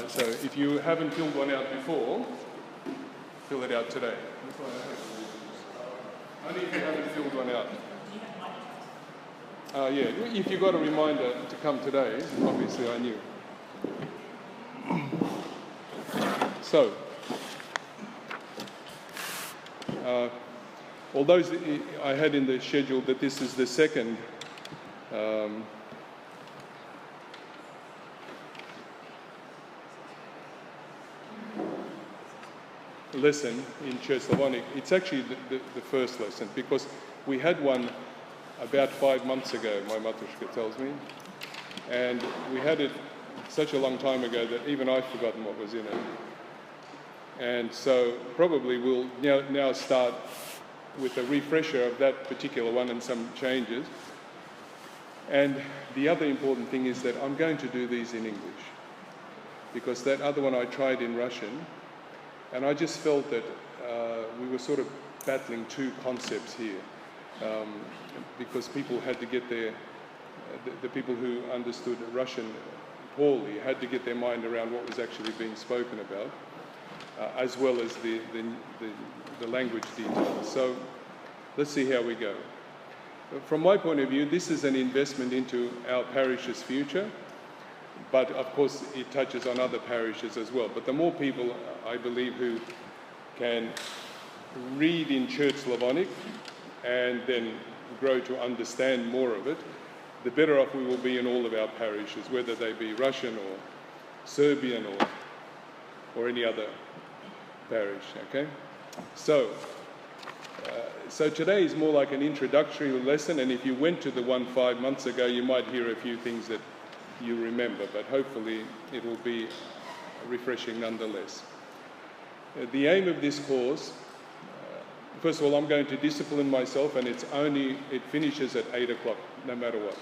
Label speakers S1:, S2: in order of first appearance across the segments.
S1: So if you haven't filled one out before, fill it out today. Only if you haven't filled one out. Yeah, if you got a reminder to come today, obviously I knew. So, although I had in the schedule that this is the second lesson in Church Slavonic, it's actually the first lesson, because we had one about 5 months ago, my Matushka tells me, and we had it such a long time ago that even I've forgotten what was in it. And so probably we'll now start with a refresher of that particular one and some changes. And the other important thing is that I'm going to do these in English, because that other one I tried in Russian, and I just felt that we were sort of battling two concepts here, because people had to get the people who understood Russian poorly had to get their mind around what was actually being spoken about, as well as the language details. So let's see how we go. From my point of view, this is an investment into our parish's future, but of course it touches on other parishes as well. But the more people, I believe, who can read in Church Slavonic and then grow to understand more of it, the better off we will be in all of our parishes, whether they be Russian or Serbian or any other parish, okay? So today is more like an introductory lesson, and if you went to the one 5 months ago, you might hear a few things that you remember, but hopefully it will be refreshing nonetheless. The aim of this course, first of all, I'm going to discipline myself, and it finishes at 8 o'clock, no matter what,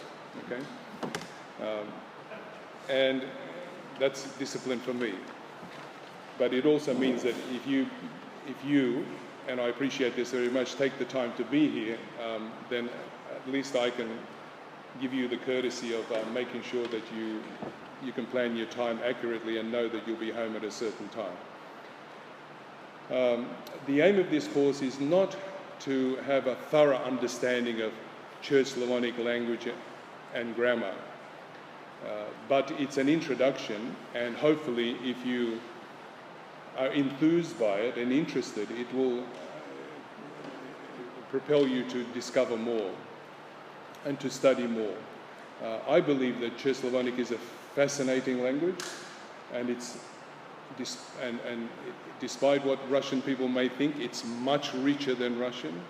S1: okay? And that's discipline for me. But it also means that if you, and I appreciate this very much, take the time to be here, then at least I can give you the courtesy of making sure that you can plan your time accurately and know that you'll be home at a certain time. The aim of this course is not to have a thorough understanding of Church Slavonic language and grammar, but it's an introduction, and hopefully if you are enthused by it and interested, it will propel you to discover more and to study more. I believe that Church Slavonic is a fascinating language, and despite what Russian people may think, it's much richer than Russian.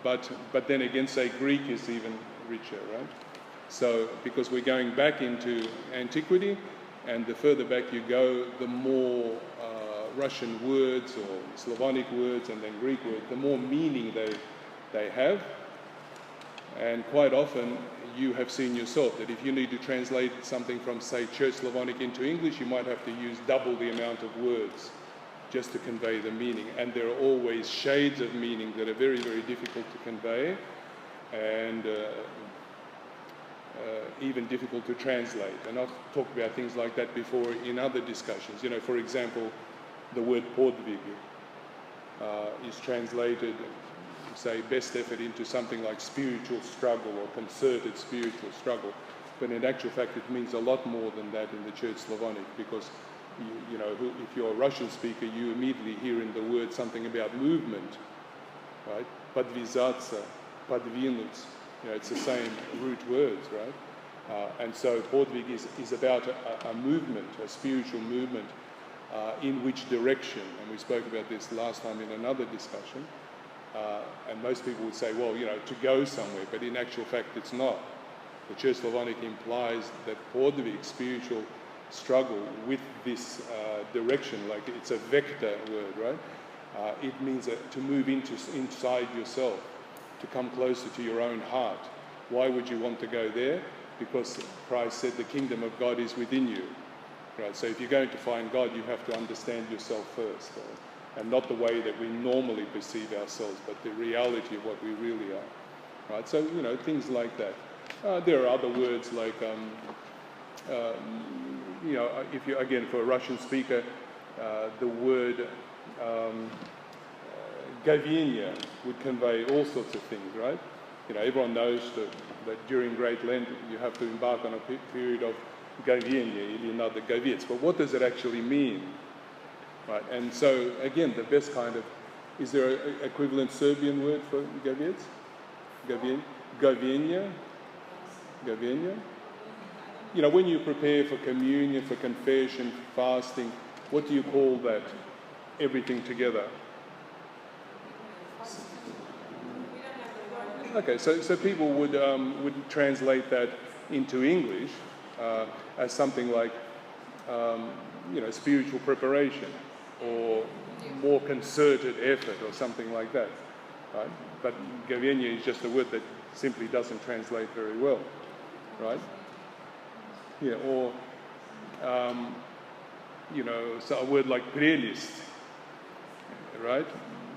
S1: But then again, say Greek is even richer, right? So, because we're going back into antiquity, and the further back you go, the more Russian words or Slavonic words and then Greek words, the more meaning they have. And quite often, you have seen yourself that if you need to translate something from, say, Church Slavonic into English, you might have to use double the amount of words just to convey the meaning. And there are always shades of meaning that are very, very difficult to convey, and even difficult to translate. And I've talked about things like that before in other discussions. You know, for example, the word podvig is translated, say, best effort into something like spiritual struggle or concerted spiritual struggle. But in actual fact, it means a lot more than that in the Church Slavonic, because, you know, if you're a Russian speaker, you immediately hear in the word something about movement, right? Podvizatsa, podvinuts, you know, it's the same root words, right? And so podvig is about a movement, a spiritual movement, in which direction, and we spoke about this last time in another discussion, and most people would say, well, you know, to go somewhere, but in actual fact it's not. The Church Slavonic implies that podvig, spiritual struggle with this direction, like it's a vector word, right? It means to move inside yourself, to come closer to your own heart. Why would you want to go there? Because Christ said the kingdom of God is within you, right? So if you're going to find God, you have to understand yourself first, and not the way that we normally perceive ourselves, but the reality of what we really are, right? So, you know, things like that. There are other words like you know, if you, again, for a Russian speaker, the word Gavinia would convey all sorts of things, right? You know, everyone knows that during Great Lent you have to embark on a period of Gavinia, или надо говец. But what does it actually mean? Right, and so, again, the best kind of, is there an equivalent Serbian word for говец? Gavinia? Gavinia? You know, when you prepare for communion, for confession, for fasting, what do you call that? Everything together. Okay, so people would translate that into English as something like, you know, spiritual preparation or more concerted effort or something like that, right? But Gavinia is just a word that simply doesn't translate very well, right? Yeah, or, you know, so a word like prelist, right?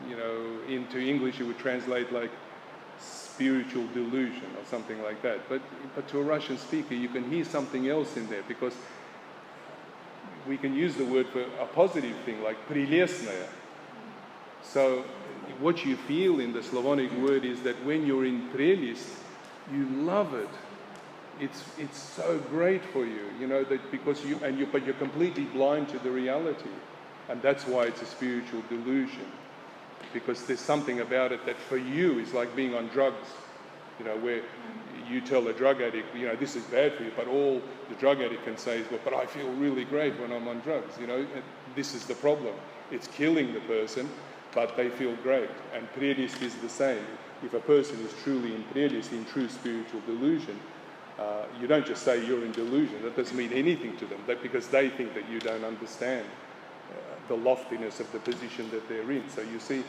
S1: You know, into English it would translate like spiritual delusion or something like that. But to a Russian speaker, you can hear something else in there, because we can use the word for a positive thing, like prelestная. So what you feel in the Slavonic word is that when you're in prelist, you love it. It's so great for you, you know, that because but you're completely blind to the reality. And that's why it's a spiritual delusion. Because there's something about it that for you is like being on drugs, you know, where you tell a drug addict, you know, this is bad for you, but all the drug addict can say is, well, but I feel really great when I'm on drugs, you know. This is the problem. It's killing the person, but they feel great. And prelist is the same. If a person is truly in prelist, in true spiritual delusion, you don't just say you're in delusion. That doesn't mean anything to them, because they think that you don't understand the loftiness of the position that they're in. So you see,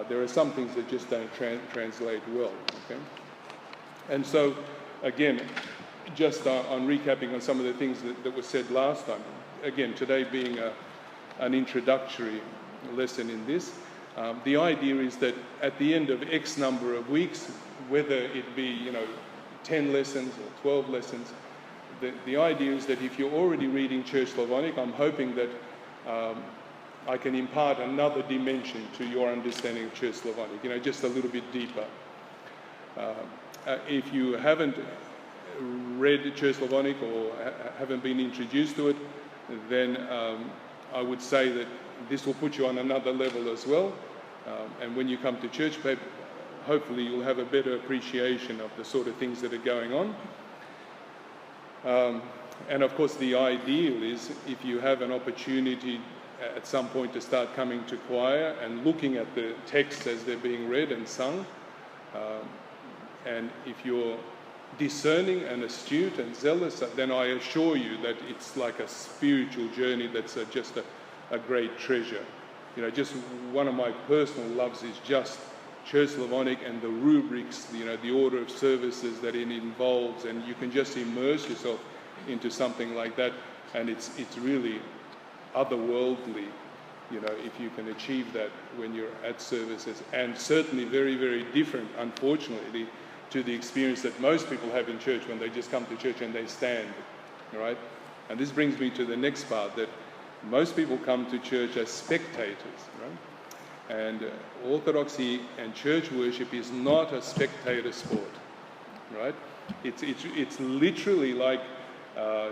S1: there are some things that just don't translate well, okay? And so, again, just on recapping on some of the things that were said last time, again, today being an introductory lesson in this, the idea is that at the end of X number of weeks, whether it be, you know, 10 lessons or 12 lessons, the idea is that if you're already reading Church Slavonic, I'm hoping that I can impart another dimension to your understanding of Church Slavonic, you know, just a little bit deeper. If you haven't read Church Slavonic or haven't been introduced to it, then I would say that this will put you on another level as well. And when you come to church, hopefully you'll have a better appreciation of the sort of things that are going on. And of course, the ideal is if you have an opportunity at some point to start coming to choir and looking at the texts as they're being read and sung. And if you're discerning and astute and zealous, then I assure you that it's like a spiritual journey that's just a great treasure. You know, just one of my personal loves is just Church Slavonic and the rubrics, you know, the order of services that it involves, and you can just immerse yourself into something like that, and it's really otherworldly, you know, if you can achieve that when you're at services, and certainly very, very different, unfortunately, to the experience that most people have in church when they just come to church and they stand, all right? And this brings me to the next part, that most people come to church as spectators, right? And Orthodoxy and church worship is not a spectator sport, right? It's literally like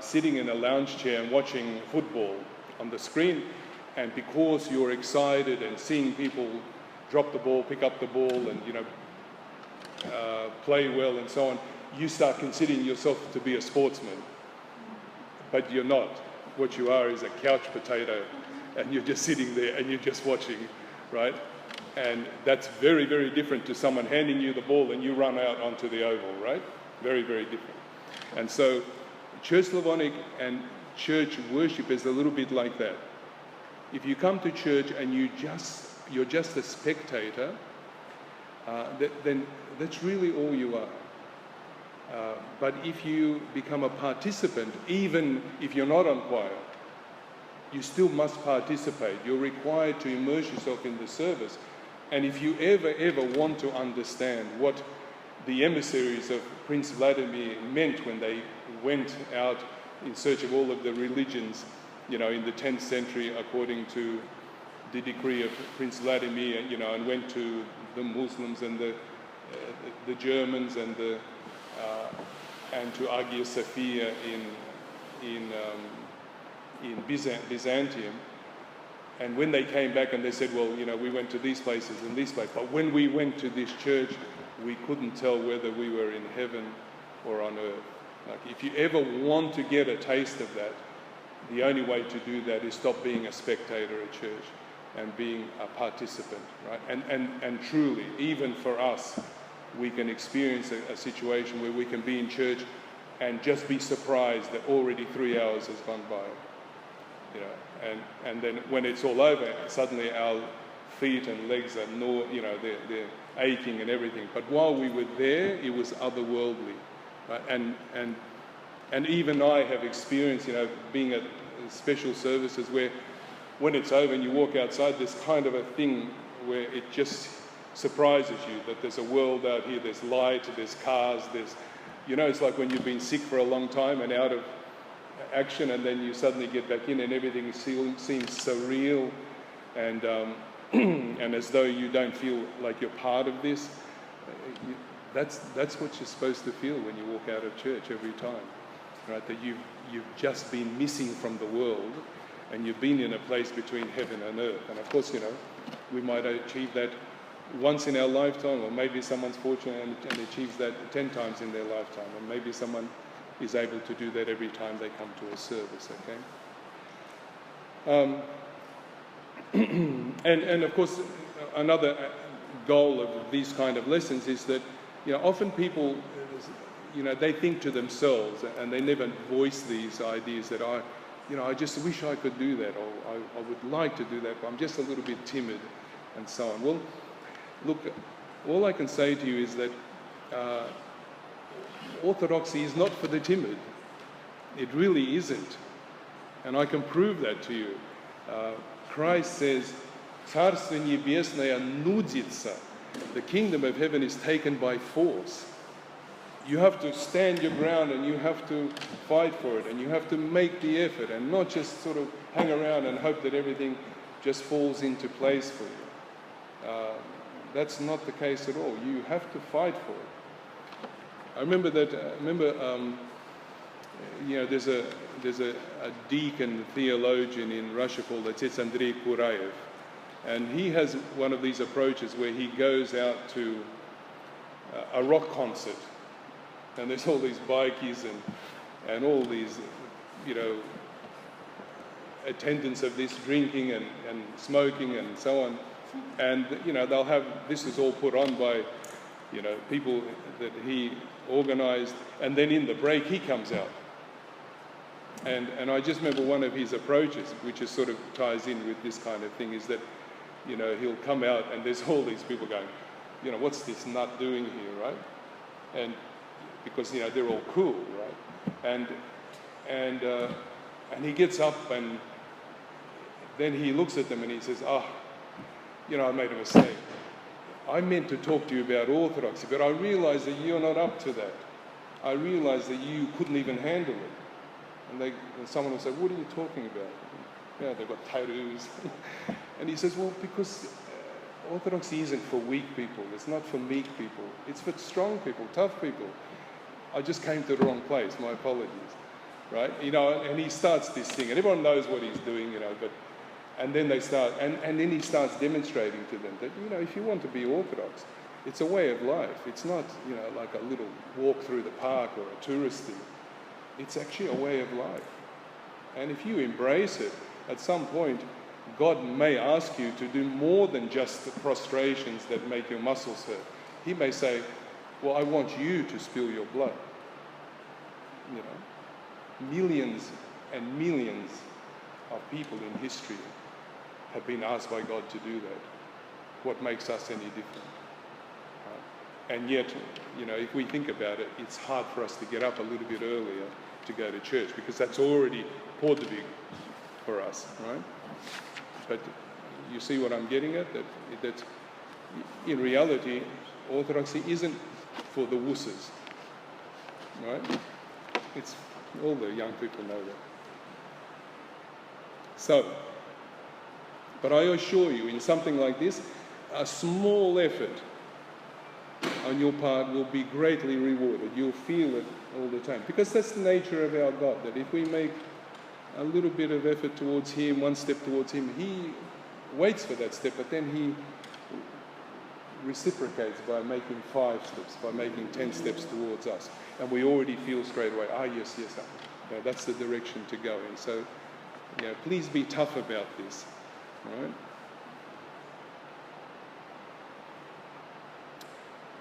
S1: sitting in a lounge chair and watching football on the screen, and because you're excited and seeing people drop the ball, pick up the ball, and, you know, play well and so on, you start considering yourself to be a sportsman. But you're not. What you are is a couch potato, and you're just sitting there and you're just watching, right? And that's very, very different to someone handing you the ball and you run out onto the oval, right? Very, very different. And so Church Slavonic and church worship is a little bit like that. If you come to church and you're just a spectator, then that's really all you are. But if you become a participant, even if you're not on choir, you still must participate. You're required to immerse yourself in the service. And if you ever want to understand what the emissaries of Prince Vladimir meant when they went out in search of all of the religions, in the 10th century according to the decree of Prince Vladimir, and went to the Muslims and the Germans and to Hagia Sophia in Byzantium. And when they came back and they said, well, we went to these places and these places, but when we went to this church, we couldn't tell whether we were in heaven or on earth. Like, if you ever want to get a taste of that, the only way to do that is stop being a spectator at church and being a participant, right? And truly, even for us, we can experience a situation where we can be in church and just be surprised that already 3 hours has gone by, and then when it's all over, suddenly our feet and legs are they're aching and everything. But while we were there, it was otherworldly, right? And even I have experienced, being at special services where when it's over and you walk outside, there's kind of a thing where it just surprises you that there's a world out here, there's light, there's cars, it's like when you've been sick for a long time and out of action, and then you suddenly get back in and everything seems surreal and and as though you don't feel like you're part of this. That's what you're supposed to feel when you walk out of church every time, right? That you've just been missing from the world and you've been in a place between heaven and earth. And of course, we might achieve that once in our lifetime, or maybe someone's fortunate and achieves that 10 times in their lifetime, and maybe someone is able to do that every time they come to a service, okay? And of course, another goal of these kind of lessons is that, often people, they think to themselves and they never voice these ideas that I just wish I could do that, or I would like to do that, but I'm just a little bit timid and so on. Well, look, all I can say to you is that Orthodoxy is not for the timid. It really isn't. And I can prove that to you. Christ says, Царство Небесное нудится. The kingdom of heaven is taken by force. You have to stand your ground and you have to fight for it and you have to make the effort and not just sort of hang around and hope that everything just falls into place for you. That's not the case at all. You have to fight for it. I remember that. There's a deacon theologian in Russia called Andrei Kurayev, and he has one of these approaches where he goes out to a rock concert, and there's all these bikies and all these, attendants of this drinking and smoking and so on, and they'll have, this is all put on by people that he organized, and then in the break he comes out. And I just remember one of his approaches, which is sort of ties in with this kind of thing, is that, he'll come out and there's all these people going, what's this nut doing here, right? And because, they're all cool, right? And he gets up and then he looks at them and he says, I made a mistake. I meant to talk to you about orthodoxy, but I realized that you're not up to that. I realized that you couldn't even handle it. And someone will say, what are you talking about? They've got tattoos. And he says, well, because orthodoxy isn't for weak people. It's not for meek people. It's for strong people, tough people. I just came to the wrong place. My apologies. Right? And he starts this thing, and everyone knows what he's doing, and then they start, and then he starts demonstrating to them that, if you want to be Orthodox, it's a way of life. It's not, like a little walk through the park or a tourist thing. It's actually a way of life. And if you embrace it, at some point, God may ask you to do more than just the prostrations that make your muscles hurt. He may say, well, I want you to spill your blood. Millions and millions of people in history have been asked by God to do that. What makes us any different? Right? And yet, if we think about it, it's hard for us to get up a little bit earlier to go to church because that's already podvig for us, right? But you see what I'm getting at? That in reality, Orthodoxy isn't for the wusses, right? It's All the young people know that. So, but I assure you, in something like this, a small effort on your part will be greatly rewarded. You'll feel it all the time. Because that's the nature of our God, that if we make a little bit of effort towards Him, one step towards Him, He waits for that step, but then He reciprocates by making 5 steps, by making 10 steps towards us. And we already feel straight away, yes, that's the direction to go in. So, please be tough about this, all right?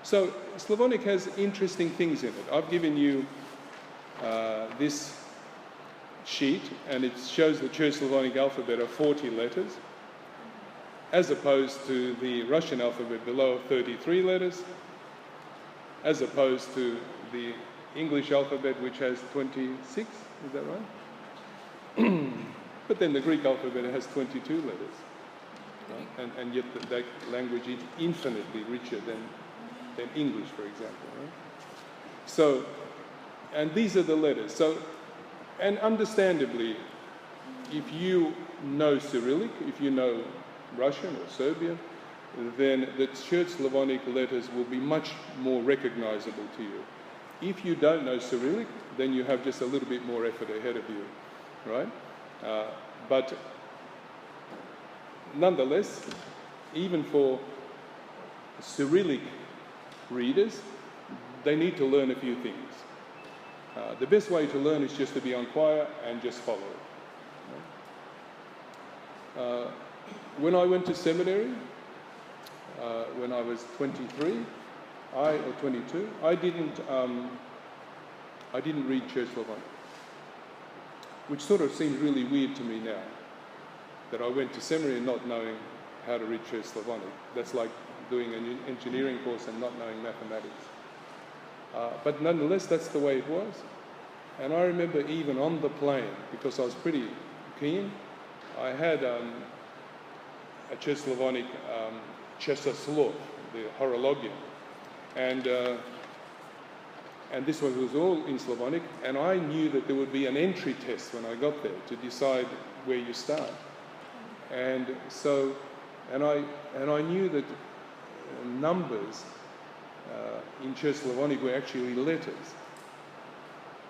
S1: So, Slavonic has interesting things in it. I've given you this sheet, and it shows the Church Slavonic alphabet of 40 letters, as opposed to the Russian alphabet below of 33 letters, as opposed to the English alphabet, which has 26, is that right? But then the Greek alphabet has 22 letters, right? And yet that language is infinitely richer than English, for example. Right? So, and these are the letters. So, and understandably, if you know Cyrillic, if you know Russian or Serbian, then the Church Slavonic letters will be much more recognizable to you. If you don't know Cyrillic, then you have just a little bit more effort ahead of you, right? But nonetheless, even for Cyrillic readers, they need to learn a few things. The best way to learn is just to be on choir and just follow it. When I went to seminary, when I was 23, or 22, I didn't read Church Slavonic, which sort of seems really weird to me now, that I went to seminary not knowing how to read Church Slavonic. That's like doing an engineering course and not knowing mathematics. But nonetheless, that's the way it was. And I remember even on the plane, because I was pretty keen, I had a Church Slavonic Chesaslov, the horologium. And this one was all in Slavonic, and I knew that there would be an entry test when I got there to decide where you start. And so, and I knew that numbers in Church Slavonic were actually letters,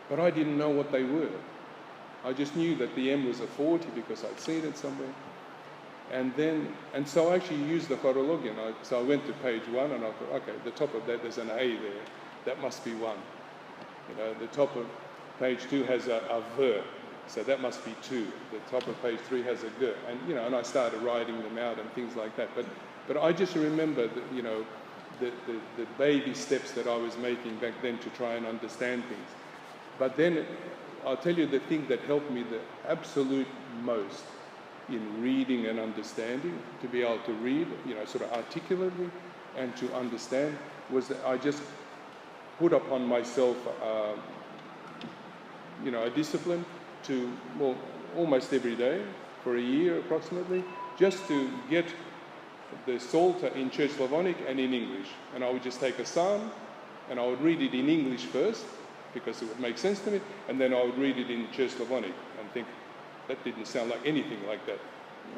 S1: but I didn't know what they were. I just knew that the M was a 40 because I'd seen it somewhere. And so I actually used the horologium. So I went to page 1 and I thought, okay, the top of that, there's an A there. That must be 1. The top of page 2 has a ver, so that must be 2. The top of page 3 has a g. And, and I started writing them out and things like that. But I just remember that, the baby steps that I was making back then to try and understand things. But then I'll tell you the thing that helped me the absolute most in reading and understanding, to be able to read, sort of articulately and to understand, was that I just put upon myself, a discipline to, almost every day for a year approximately, just to get the Psalter in Church Slavonic and in English. And I would just take a psalm and I would read it in English first, because it would make sense to me, and then I would read it in Church Slavonic and think, that didn't sound like anything like that.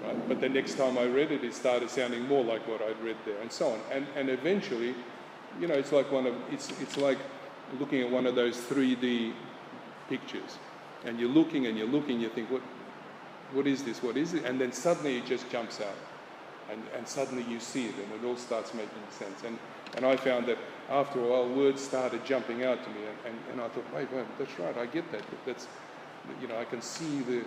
S1: Right? But the next time I read it, it started sounding more like what I'd read there, and so on. And eventually, it's like it's like looking at one of those 3D pictures, and you're looking, you think, what is this? What is it? And then suddenly it just jumps out, and suddenly you see it, and it all starts making sense. And I found that after a while, words started jumping out to me, and I thought, wait, that's right, I get that. That's, I can see the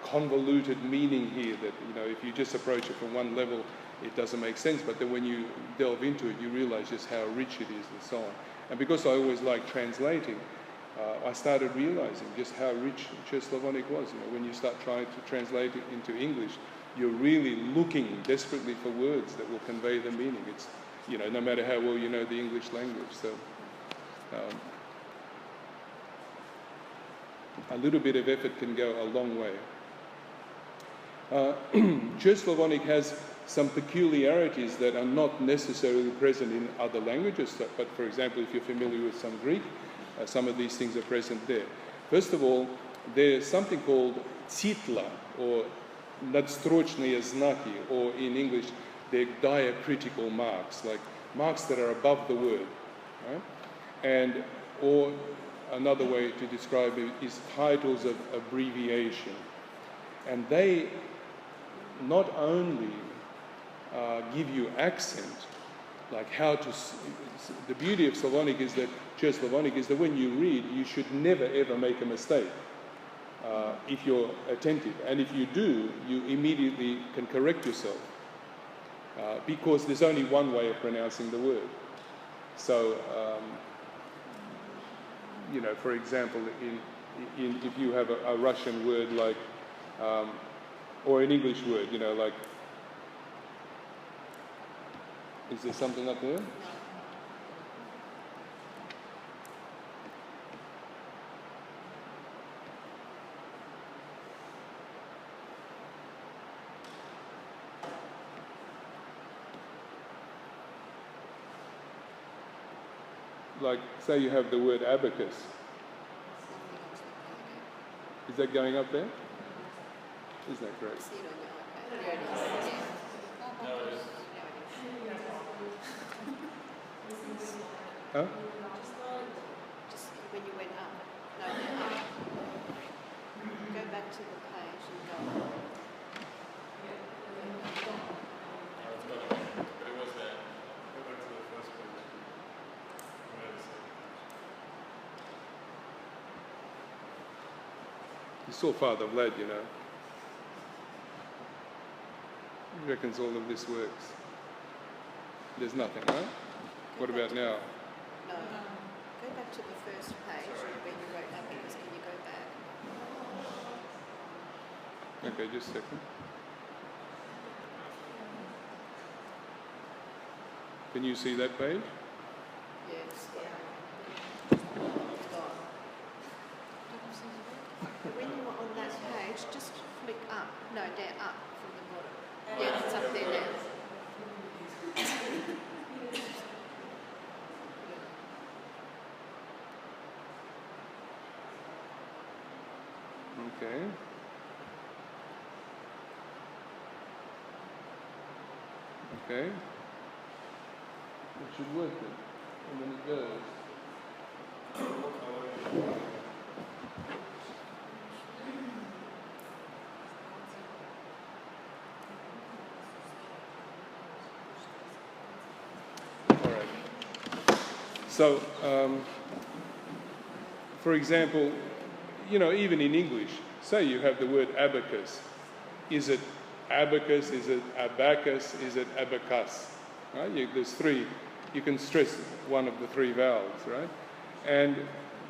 S1: convoluted meaning here, that, if you just approach it from one level, it doesn't make sense. But then when you delve into it, you realize just how rich it is and so on. And because I always like translating, I started realizing just how rich Church Slavonic was. When you start trying to translate it into English, you're really looking desperately for words that will convey the meaning. It's, no matter how well you know the English language. So a little bit of effort can go a long way. Church Slavonic has some peculiarities that are not necessarily present in other languages, but for example, if you're familiar with some Greek, some of these things are present there. First of all, there's something called titla, or nadstrochные знаки, or in English, they're diacritical marks, like marks that are above the word. Right? And, or another way to describe it is titles of abbreviation. And they not only give you accent, like how to, the beauty of Slavonic is that, Church Slavonic is that when you read, you should never ever make a mistake if you're attentive. And if you do, you immediately can correct yourself because there's only one way of pronouncing the word. So, you know, for example, if you have a Russian word like, or an English word, you know, like, is there something up there? Like, say you have the word abacus. Is that going up there? Isn't that great? Huh?
S2: Just when you went up. No, up. Go back to the page and go.
S1: But it was there. Go back to the first page. You saw Father Vlad, you know. He reckons all of this works. There's nothing, right? What about now?
S2: No. Go back to the first page when you wrote abacus. Can you go back?
S1: Okay, just a second. Can you see that page?
S2: Yes. It's gone. But when you were on that page, just flick up. No, down, up from the bottom. Yeah, it's up there now.
S1: Okay. Okay. It should work then. And then it goes. All right. So, for example, you know, even in English, say you have the word abacus. Is it abacus? Is it abacus? Is it abacus? Right? There's three. You can stress one of the three vowels, right? And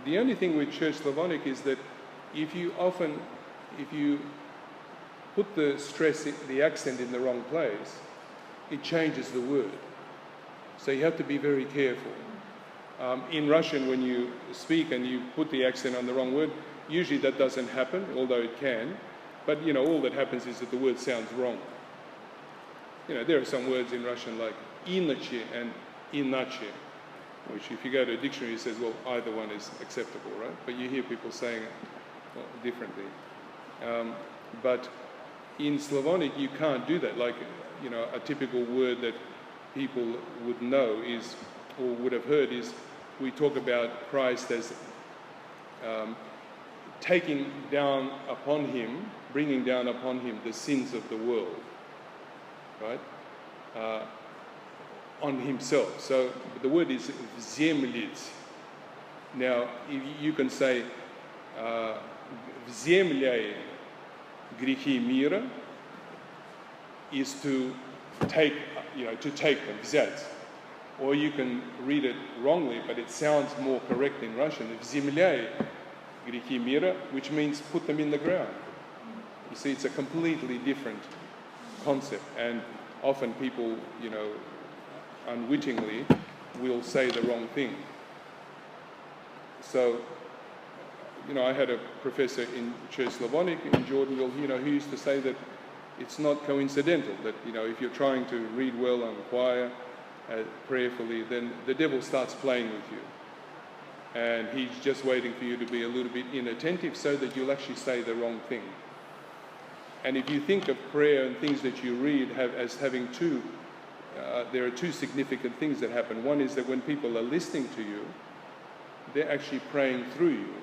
S1: the only thing with Church Slavonic is that if you put the stress, the accent in the wrong place, it changes the word. So you have to be very careful. In Russian, when you speak and you put the accent on the wrong word, usually that doesn't happen, although it can. But, you know, all that happens is that the word sounds wrong. You know, there are some words in Russian like иначе and иначе, which if you go to a dictionary, it says, well, either one is acceptable, right? But you hear people saying it differently. But in Slavonic, you can't do that. Like, you know, a typical word that people would know is, or would have heard is, we talk about Christ as taking down upon him, bringing down upon him the sins of the world, right? On himself. So the word is вземлить. Now, you can say вземляя грехи мира is to take, you know, to take them, взять. Or you can read it wrongly, but it sounds more correct in Russian. Вземляя грехи мира, which means put them in the ground. You see, it's a completely different concept, and often people, you know, unwittingly will say the wrong thing. So, you know, I had a professor in Church Slavonic in Jordanville, you know, who used to say that it's not coincidental, that, you know, if you're trying to read well and choir prayerfully, then the devil starts playing with you. and he's just waiting for you to be a little bit inattentive so that you'll actually say the wrong thing. And if you think of prayer and things that you read as having there are two significant things that happen. One is that when people are listening to you, they're actually praying through you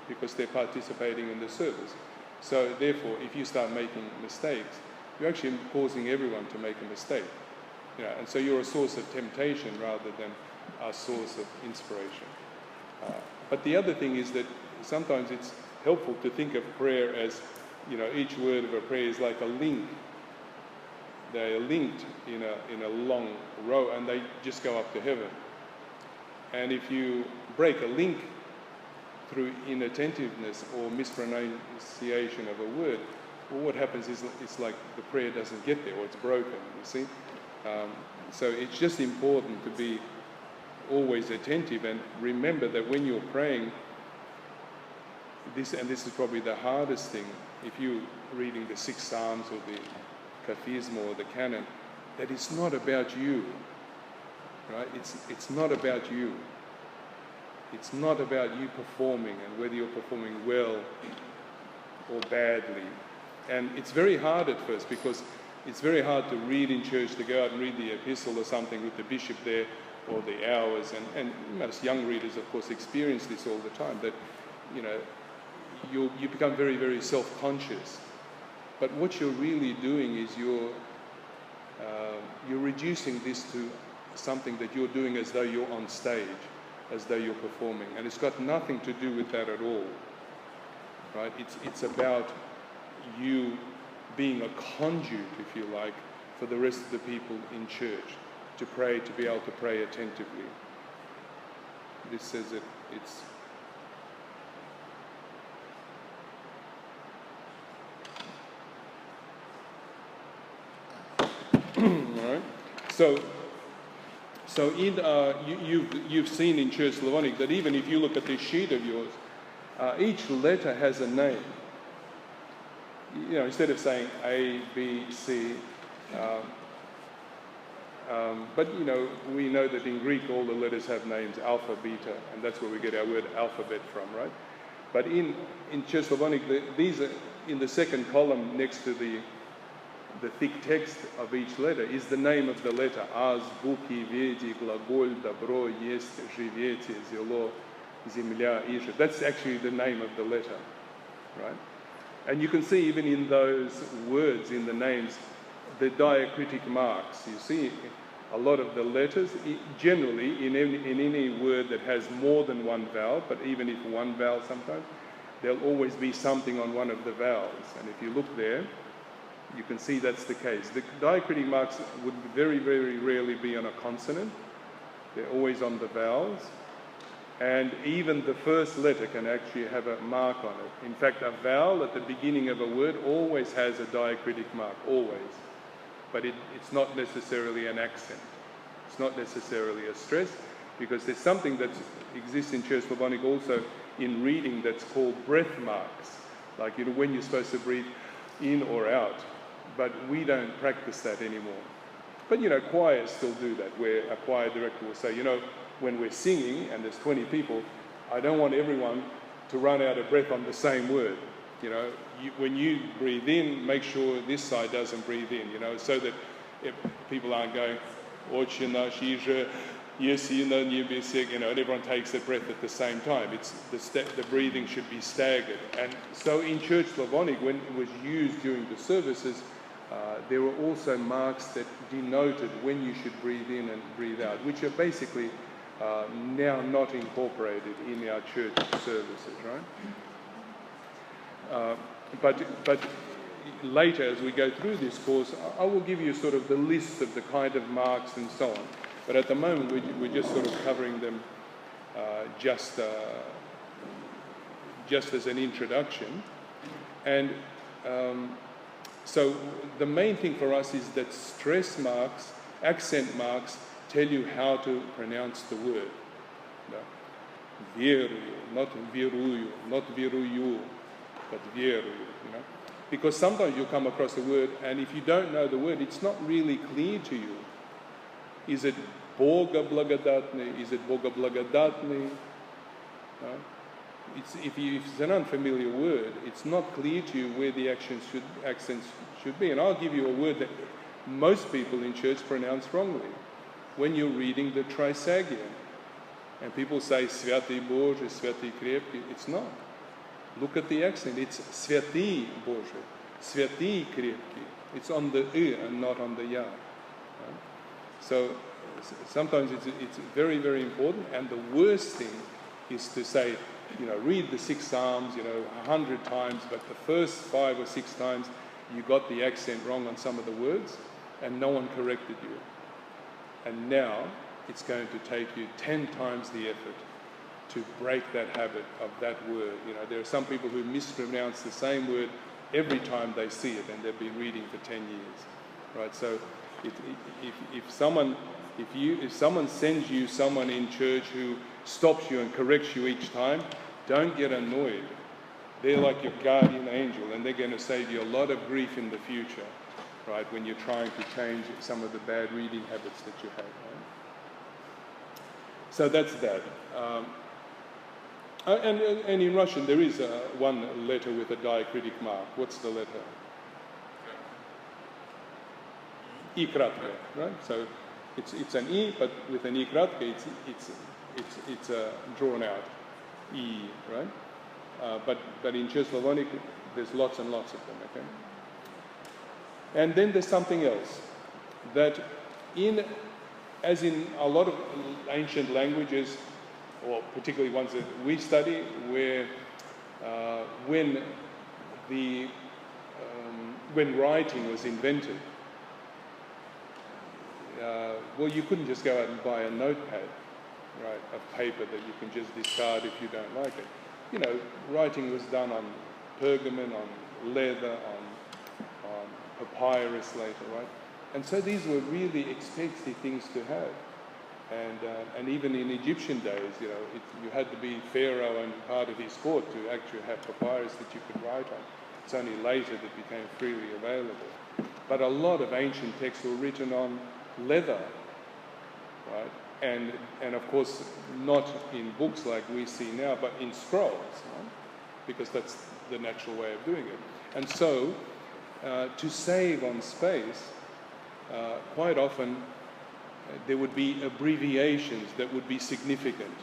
S1: because they're participating in the service. So therefore, if you start making mistakes, you're actually causing everyone to make a mistake. And so you're a source of temptation rather than a source of inspiration. But the other thing is that sometimes it's helpful to think of prayer as, each word of a prayer is like a link. They are linked in a long row, and they just go up to heaven. And if you break a link through inattentiveness or mispronunciation of a word, well, what happens is it's like the prayer doesn't get there, or it's broken, you see. So it's just important to be always attentive and remember that when you're praying, this is probably the hardest thing, if you're reading the 6 Psalms or the Kathismo or the Canon, that it's not about you, right? It's not about you. It's not about you performing and whether you're performing well or badly. And it's very hard at first because it's very hard to read in church, to go out and read the epistle or something with the bishop there or the hours. And most young readers, of course, experience this all the time, that, you become very, very self-conscious. But what you're really doing is you're reducing this to something that you're doing as though you're on stage, as though you're performing. And it's got nothing to do with that at all, right? It's about you being a conduit, if you like, for the rest of the people in church to pray, to be able to pray attentively. This says it's all right. So in you've seen in Church Slavonic that even if you look at this sheet of yours, each letter has a name. Instead of saying A, B, C, but we know that in Greek all the letters have names, alpha, beta, and that's where we get our word alphabet from, right? But in Church Slavonic, these are in the second column next to the thick text of each letter is the name of the letter. Az, buki, vedi, glagol, dobro, есть, живете, zelo, земля, isha. That's actually the name of the letter, right? And you can see even in those words, in the names, the diacritic marks. You see a lot of the letters, generally in any word that has more than one vowel, but even if one vowel sometimes, there'll always be something on one of the vowels. And if you look there, you can see that's the case. The diacritic marks would very, very rarely be on a consonant. They're always on the vowels. And even the first letter can actually have a mark on it. In fact, a vowel at the beginning of a word always has a diacritic mark, always. But it's not necessarily an accent. It's not necessarily a stress, because there's something that exists in Church Slavonic also in reading that's called breath marks. Like, when you're supposed to breathe in or out. But we don't practice that anymore. But, choirs still do that, where a choir director will say, when we're singing and there's 20 people, I don't want everyone to run out of breath on the same word. When you breathe in, make sure this side doesn't breathe in, so that if people aren't going, and everyone takes their breath at the same time. It's the breathing should be staggered. And so in Church Slavonic, when it was used during the services, there were also marks that denoted when you should breathe in and breathe out, which are basically now not incorporated in our church services, right? But later, as we go through this course, I will give you sort of the list of the kind of marks and so on. But at the moment, we're just sort of covering them just as an introduction. And so the main thing for us is that stress marks, accent marks, tell you how to pronounce the word. Vieruju, not viruju, not viruju, but vieruju, Because sometimes you'll come across a word, and if you don't know the word, it's not really clear to you. Is it Boga blagodatny? Is it Boga blagodatny? Right? If it's an unfamiliar word, it's not clear to you where the accents should be. And I'll give you a word that most people in church pronounce wrongly. When you're reading the Trisagion, and people say Святый Божий, Святый Крепкий, it's not. Look at the accent. It's Святый Божий, Святый Крепкий. It's on the and not on the ya. Right? So sometimes it's very, very important. And the worst thing is to say, read the 6 Psalms, 100 times, but the first 5 or 6 times you got the accent wrong on some of the words, and no one corrected you. And now it's going to take you 10 times the effort to break that habit of that word. There are some people who mispronounce the same word every time they see it, and they've been reading for 10 years, right? So if someone sends you someone in church who stops you and corrects you each time, don't get annoyed. They're like your guardian angel, and they're going to save you a lot of grief in the future, right, when you're trying to change some of the bad reading habits that you have. Right? So that's that. And in Russian there is one letter with a diacritic mark. What's the letter? I kratka, right? So it's an I, but with an I kratka, it's drawn out I, right? But in Church Slavonic, there's lots and lots of them. Okay. And then there's something else that, as in a lot of ancient languages, or particularly ones that we study, where when writing was invented, you couldn't just go out and buy a notepad, right, of paper that you can just discard if you don't like it. Writing was done on pergamon, on leather, on papyrus later, right? And so these were really expensive things to have. And even in Egyptian days, you had to be pharaoh and part of his court to actually have papyrus that you could write on. It's only later that became freely available. But a lot of ancient texts were written on leather, right? And of course, not in books like we see now, but in scrolls, right? Because that's the natural way of doing it. And so, to save on space, quite often there would be abbreviations that would be significant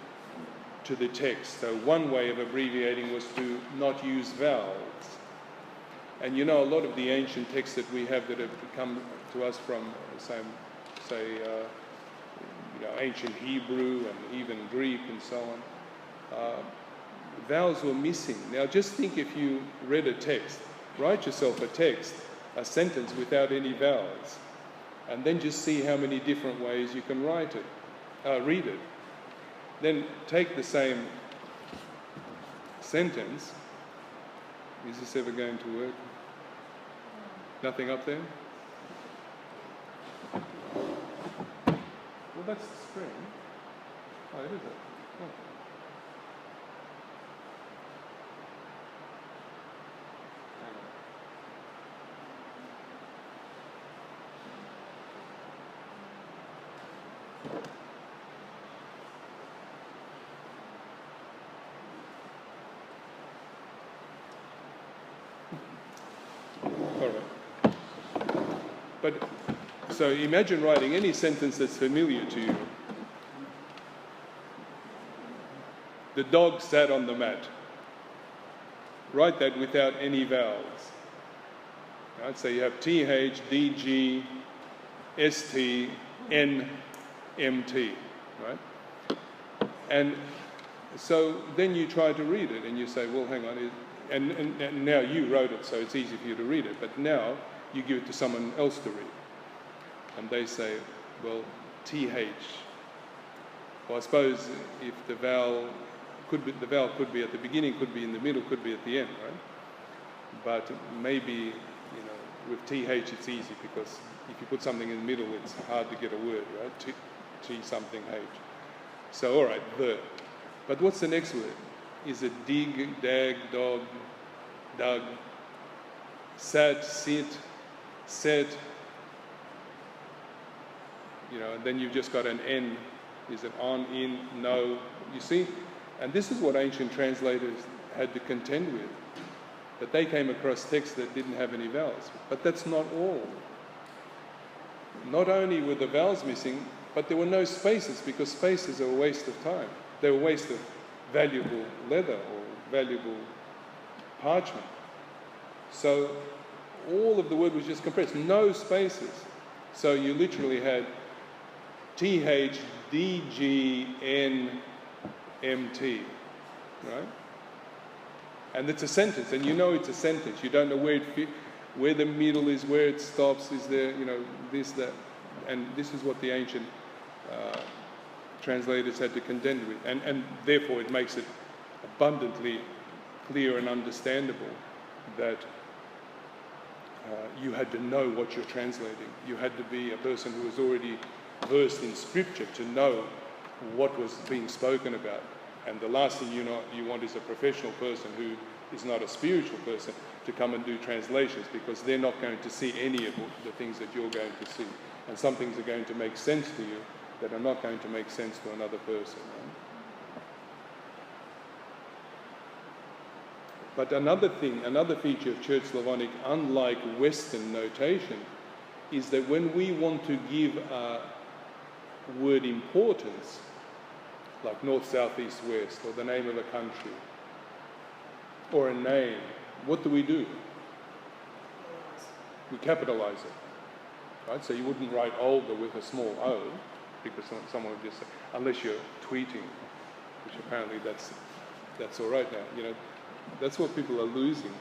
S1: to the text. So one way of abbreviating was to not use vowels. And a lot of the ancient texts that we have that have come to us from, say, ancient Hebrew and even Greek and so on, vowels were missing. Now just think if you read a text, write yourself a sentence without any vowels, and then just see how many different ways you can read it. Then take the same sentence. Is this ever going to work? Nothing up there? Well, that's the screen. Oh, it is it? Oh. All right. But so imagine writing any sentence that's familiar to you. The dog sat on the mat. Write that without any vowels. Right? So you have TH, DG, ST, N, MT, right? And so then you try to read it and you say, well, hang on, and now you wrote it, so it's easy for you to read it, but now you give it to someone else to read. And they say, well, TH. Well, I suppose if the vowel could be at the beginning, could be in the middle, could be at the end, right? But maybe, with TH it's easy, because if you put something in the middle, it's hard to get a word, right? T something H. So, all right, the. But what's the next word? Is it dig, dag, dog, dug, sat, sit, set? And then you've just got an N. Is it on, in, no? You see? And this is what ancient translators had to contend with, that they came across texts that didn't have any vowels. But that's not all. Not only were the vowels missing, but there were no spaces, because spaces are a waste of time. They're a waste of valuable leather or valuable parchment. So all of the word was just compressed, no spaces. So you literally had THDGNMT, right? And it's a sentence, and you know it's a sentence. You don't know where the middle is, where it stops, is there, you know, this, that. And this is what the ancient translators had to contend with. And therefore it makes it abundantly clear and understandable that you had to know what you're translating. You had to be a person who was already versed in scripture to know what was being spoken about. And the last thing you want is a professional person who is not a spiritual person to come and do translations, because they're not going to see any of the things that you're going to see. And some things are going to make sense to you that are not going to make sense to another person. Right? But another feature of Church Slavonic, unlike Western notation, is that when we want to give a word importance, like north, south, east, west, or the name of a country, or a name, what do? We capitalize it, right? So you wouldn't write older with a small o, because someone would just say, unless you're tweeting, which apparently that's all right now. You know, that's what people are losing,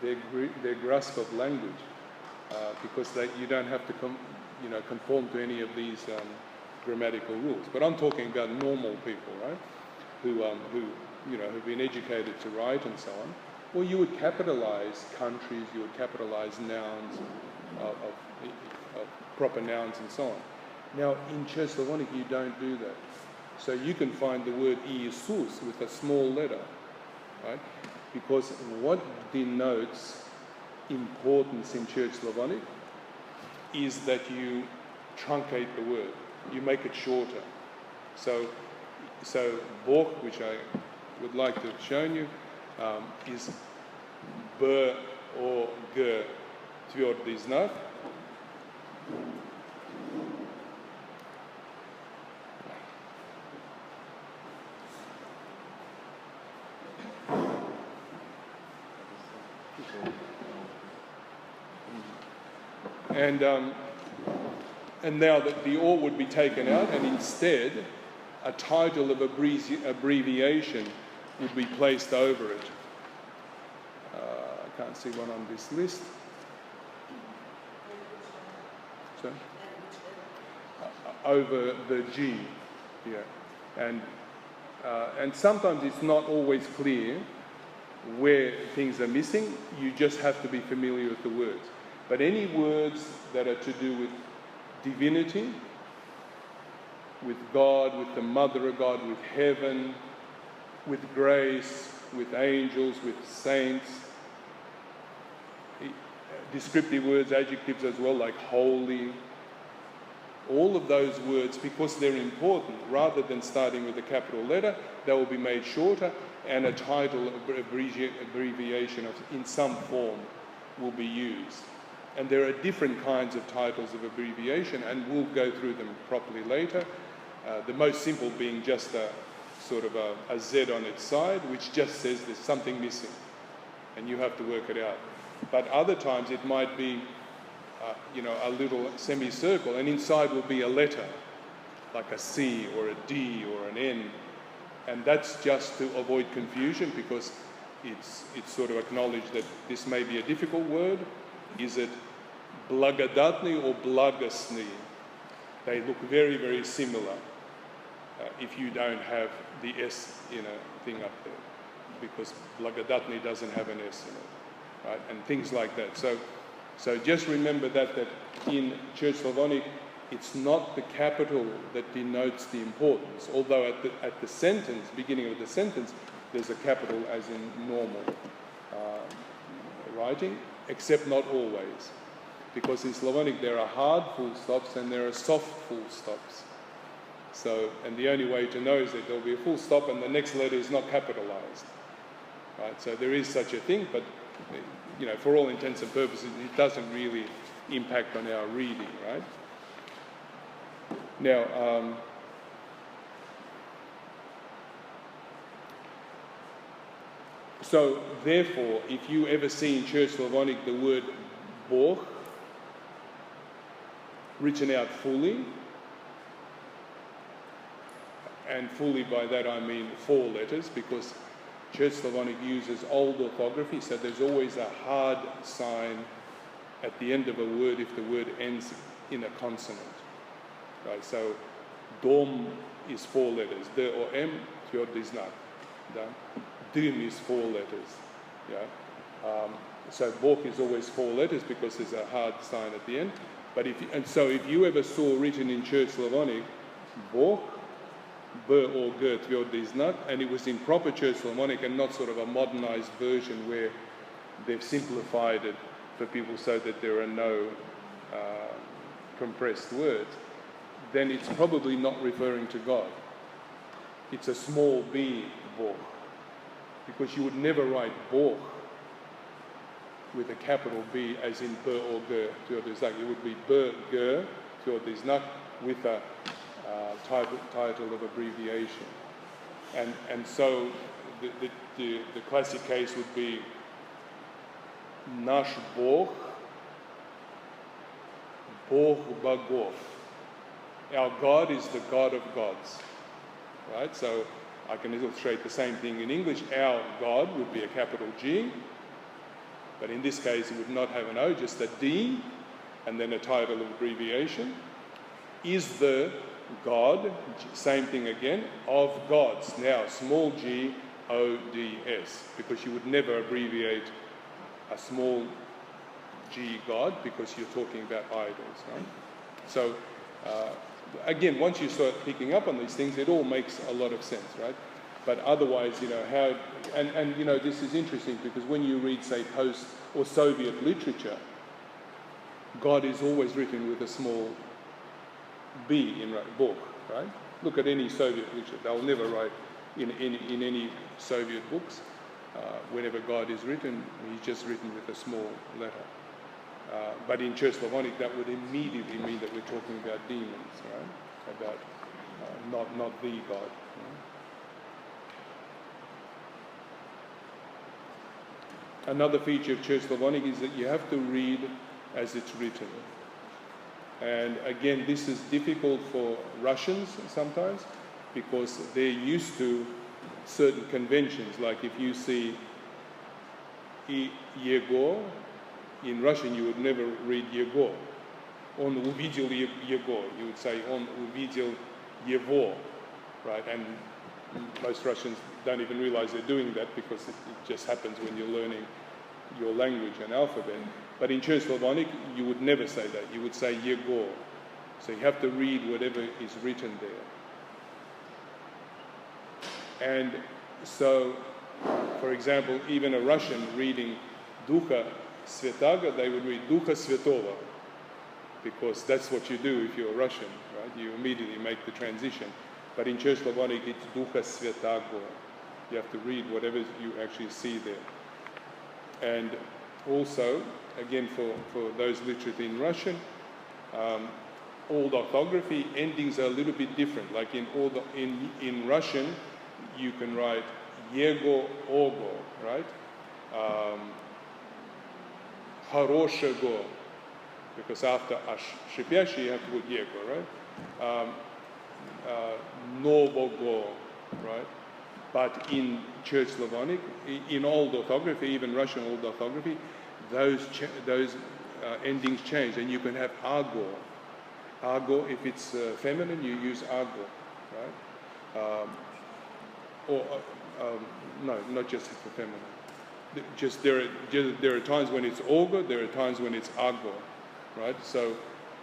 S1: their grasp of language, because you don't have to conform to any of these grammatical rules. But I'm talking about normal people, right? Who've been educated to write and so on. Or you would capitalize countries, you would capitalize nouns of proper nouns and so on. Now, in Church Slavonic, you don't do that. So you can find the word Iisus with a small letter, right? Because what denotes importance in Church Slavonic is that you truncate the word. You make it shorter. So Borg, which I would like to have shown you, is B or G tvrdi znak. And now that the or would be taken out, and instead a title of abbreviation would be placed over it. I can't see one on this list. So, over the G, yeah. And sometimes it's not always clear where things are missing. You just have to be familiar with the words. But any words that are to do with divinity, with God, with the Mother of God, with heaven, with grace, with angels, with saints, descriptive words, adjectives as well, like holy, all of those words, because they're important, rather than starting with a capital letter, they will be made shorter, and a title abbreviation in some form will be used. And there are different kinds of titles of abbreviation, and we'll go through them properly later. The most simple being just a sort of a Z on its side, which just says there's something missing, and you have to work it out. But other times it might be, a little semicircle, and inside will be a letter, like a C or a D or an N, and that's just to avoid confusion, because it's sort of acknowledged that this may be a difficult word. Is it blagodatny or blagasny? They look very, very similar if you don't have the S thing up there, because blagodatny doesn't have an S in it, right? And things like that. So just remember that in Church Slavonic, it's not the capital that denotes the importance, although at the sentence, beginning of the sentence, there's a capital as in normal writing, except not always. Because in Slavonic there are hard full stops and there are soft full stops. So, and the only way to know is that there'll be a full stop and the next letter is not capitalized. Right? So there is such a thing, but you know, for all intents and purposes, it doesn't really impact on our reading, right? Now, so therefore, if you ever see in Church Slavonic the word Bog written out fully, and fully by that I mean 4 letters, because Church Slavonic uses old orthography, so there's always a hard sign at the end of a word if the word ends in a consonant. Right? So dom is 4 letters, D or M, tvrd is not. Dim is 4 letters. Yeah? So Bog is always 4 letters because there's a hard sign at the end. But so if you ever saw written in Church Slavonic Bog, B or G, tvrd is not, and it was in proper Church Slavonic and not sort of a modernized version where they've simplified it for people so that there are no compressed words, then it's probably not referring to God. It's a small b, Bog, because you would never write Bog with a capital B as in B or G, tvrd is not. It would be B, G, tvrd is not, with a title of abbreviation. And so the classic case would be Nash Bog, Bog Bogov. Our God is the God of gods. Right? So I can illustrate the same thing in English. Our God would be a capital G, but in this case it would not have an O, just a D, and then a title of abbreviation. Is the God, same thing again, of gods. Now, small g, O, D, S, because you would never abbreviate a small g God because you're talking about idols, right? So, again, once you start picking up on these things, it all makes a lot of sense, right? But otherwise, you know, how, and you know, this is interesting because when you read, say, post or Soviet literature, God is always written with a small B in Bog, right? Look at any Soviet literature. They'll never write in any Soviet books. Whenever God is written, he's just written with a small letter. But in Church Slavonic, that would immediately mean that we're talking about demons, right? About not the God. Right? Another feature of Church Slavonic is that you have to read as it's written. And again, this is difficult for Russians sometimes because they're used to certain conventions. Like if you see Yego, in Russian you would never read Yego. On увидел Yego, you would say on увидел Yevo, right? And most Russians don't even realize they're doing that because it just happens when you're learning your language and alphabet. But in Church Slavonic, you would never say that. You would say Yego. So you have to read whatever is written there. And so, for example, even a Russian reading Ducha Svetaga, they would read Ducha Svetova, because that's what you do if you're a Russian, right? You immediately make the transition. But in Church Slavonic, it's Ducha Svetago. You have to read whatever you actually see there. And also, again, for those literate in Russian, old orthography endings are a little bit different. Like in Russian, you can write Yego Ogo, right? Хорошего, because after шипящий you have to put Yego, right? Novogo, right? But in Church Slavonic, in old orthography, even Russian old orthography, those endings change, and you can have Argo. Argo, if it's feminine, you use Argo, right? No, not just for feminine. Just there are times when it's Orgo, there are times when it's Argo, right? So,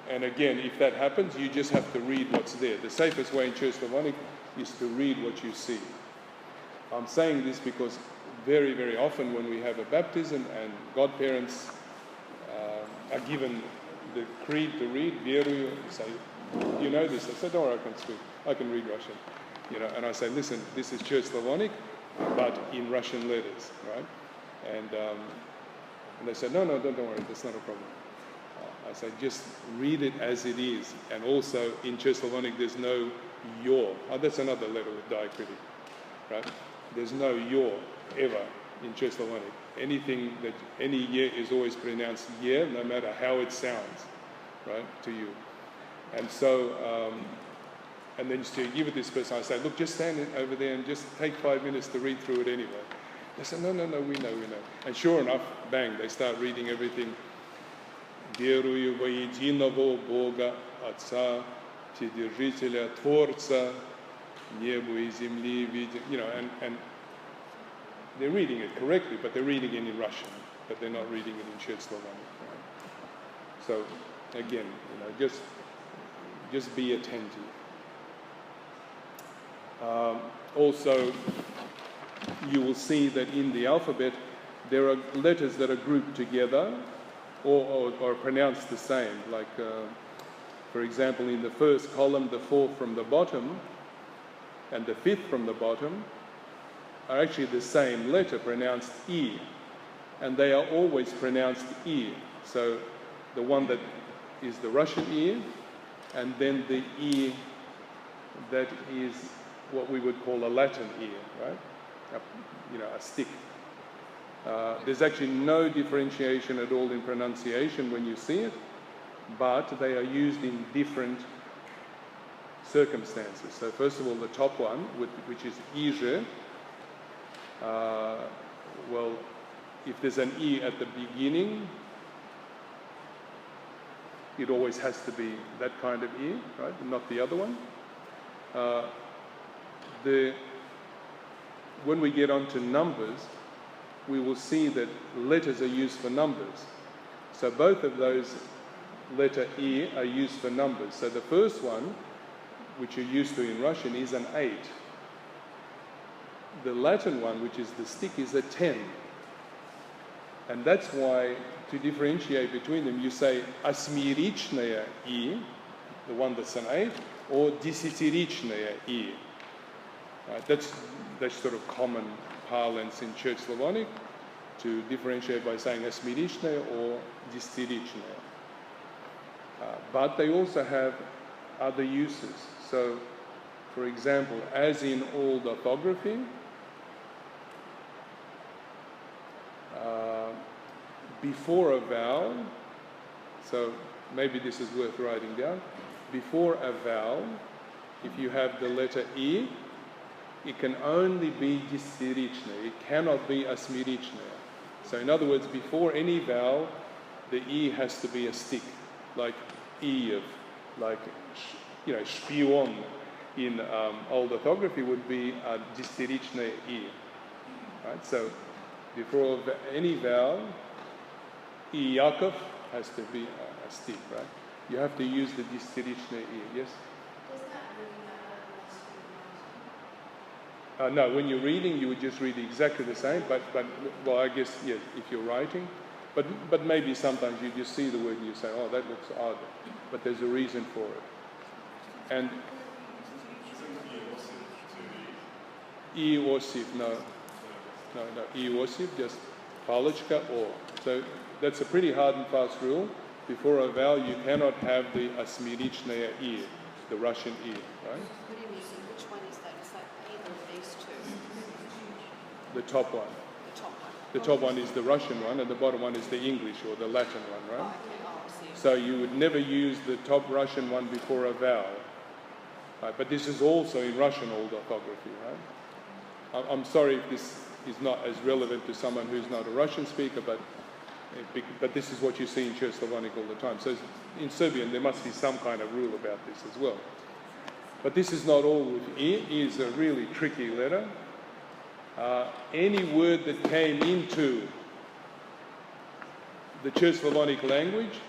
S1: and again, if that happens, you just have to read what's there. The safest way in Church Slavonic is to read what you see. I'm saying this because very, very often when we have a baptism and godparents are given the creed to read, Vieruju, say you know this? I said, don't worry, I can read Russian. You know, and I say, listen, this is Church Slavonic, but in Russian letters, right? And they said, no, don't worry, that's not a problem. I said, just read it as it is. And also in Church Slavonic, there's no your. Oh, that's another letter with diacritic, right? There's no your ever in Church Slavonic. Anything that, any ye is always pronounced ye, no matter how it sounds, right, to you. And so, and then to give it this person, I say, look, just stand over there and just take 5 minutes to read through it anyway. They said, no, we know. And sure enough, bang, they start reading everything. Верую во единого Бога, Отца, Вседержителя, Творца, небо и земли, you know, and they're reading it correctly, but they're reading it in Russian, but they're not reading it in Church Slavonic. Right? So, again, you know, just be attentive. Also, you will see that in the alphabet, there are letters that are grouped together or pronounced the same. Like, for example, in the first column, the fourth from the bottom and the fifth from the bottom are actually the same letter, pronounced E. And they are always pronounced E. So the one that is the Russian E, and then the E that is what we would call a Latin E, right? You know, a stick. There's actually no differentiation at all in pronunciation when you see it, but they are used in different circumstances. So first of all, the top one, which is iже, well, if there's an E at the beginning, it always has to be that kind of E, right? Not the other one. When we get onto numbers, we will see that letters are used for numbers. So both of those, letter E, are used for numbers. So the first one, which you're used to in Russian, is an 8. The Latin one, which is the stick, is a 10. And that's why, to differentiate between them, you say осьмеричное И, the one that's an 8, or десятиричное И. That's sort of common parlance in Church Slavonic, to differentiate by saying осьмеричное or десятиричное. But they also have other uses. So, for example, as in old orthography, before a vowel, so maybe this is worth writing down, before a vowel, if you have the letter E, it can only be десятиричное. It cannot be осьмеричное. So in other words, before any vowel, the E has to be a stick, like E, like, you know, шпион in old orthography would be a десятиричное E. Right? So before any vowel, E Yakov has to be a stick, right? You have to use the десятиричное E, yes? No, when you're reading, you would just read exactly the same, but well, I guess, yeah, if you're writing. But maybe sometimes you just see the word and you say, oh, that looks odd. But there's a reason for it. And Iosif, no, Iosif, just palochka or. So that's a pretty hard and fast rule. Before a vowel, you cannot have the осьмеричное И, the Russian E, right?
S2: What do you mean? Which one is that? Is that either of these two?
S1: The top one.
S2: The top one.
S1: The top one is the Russian one, and the bottom one is the English or the Latin one, right?
S2: Oh, okay. Oh, I see.
S1: So you would never use the top Russian one before a vowel. Right? But this is also in Russian old orthography, right? I'm sorry if this is not as relevant to someone who's not a Russian speaker, but this is what you see in Church Slavonic all the time. So in Serbian, there must be some kind of rule about this as well. But this is not all with E. E is a really tricky letter. Any word that came into the Church Slavonic language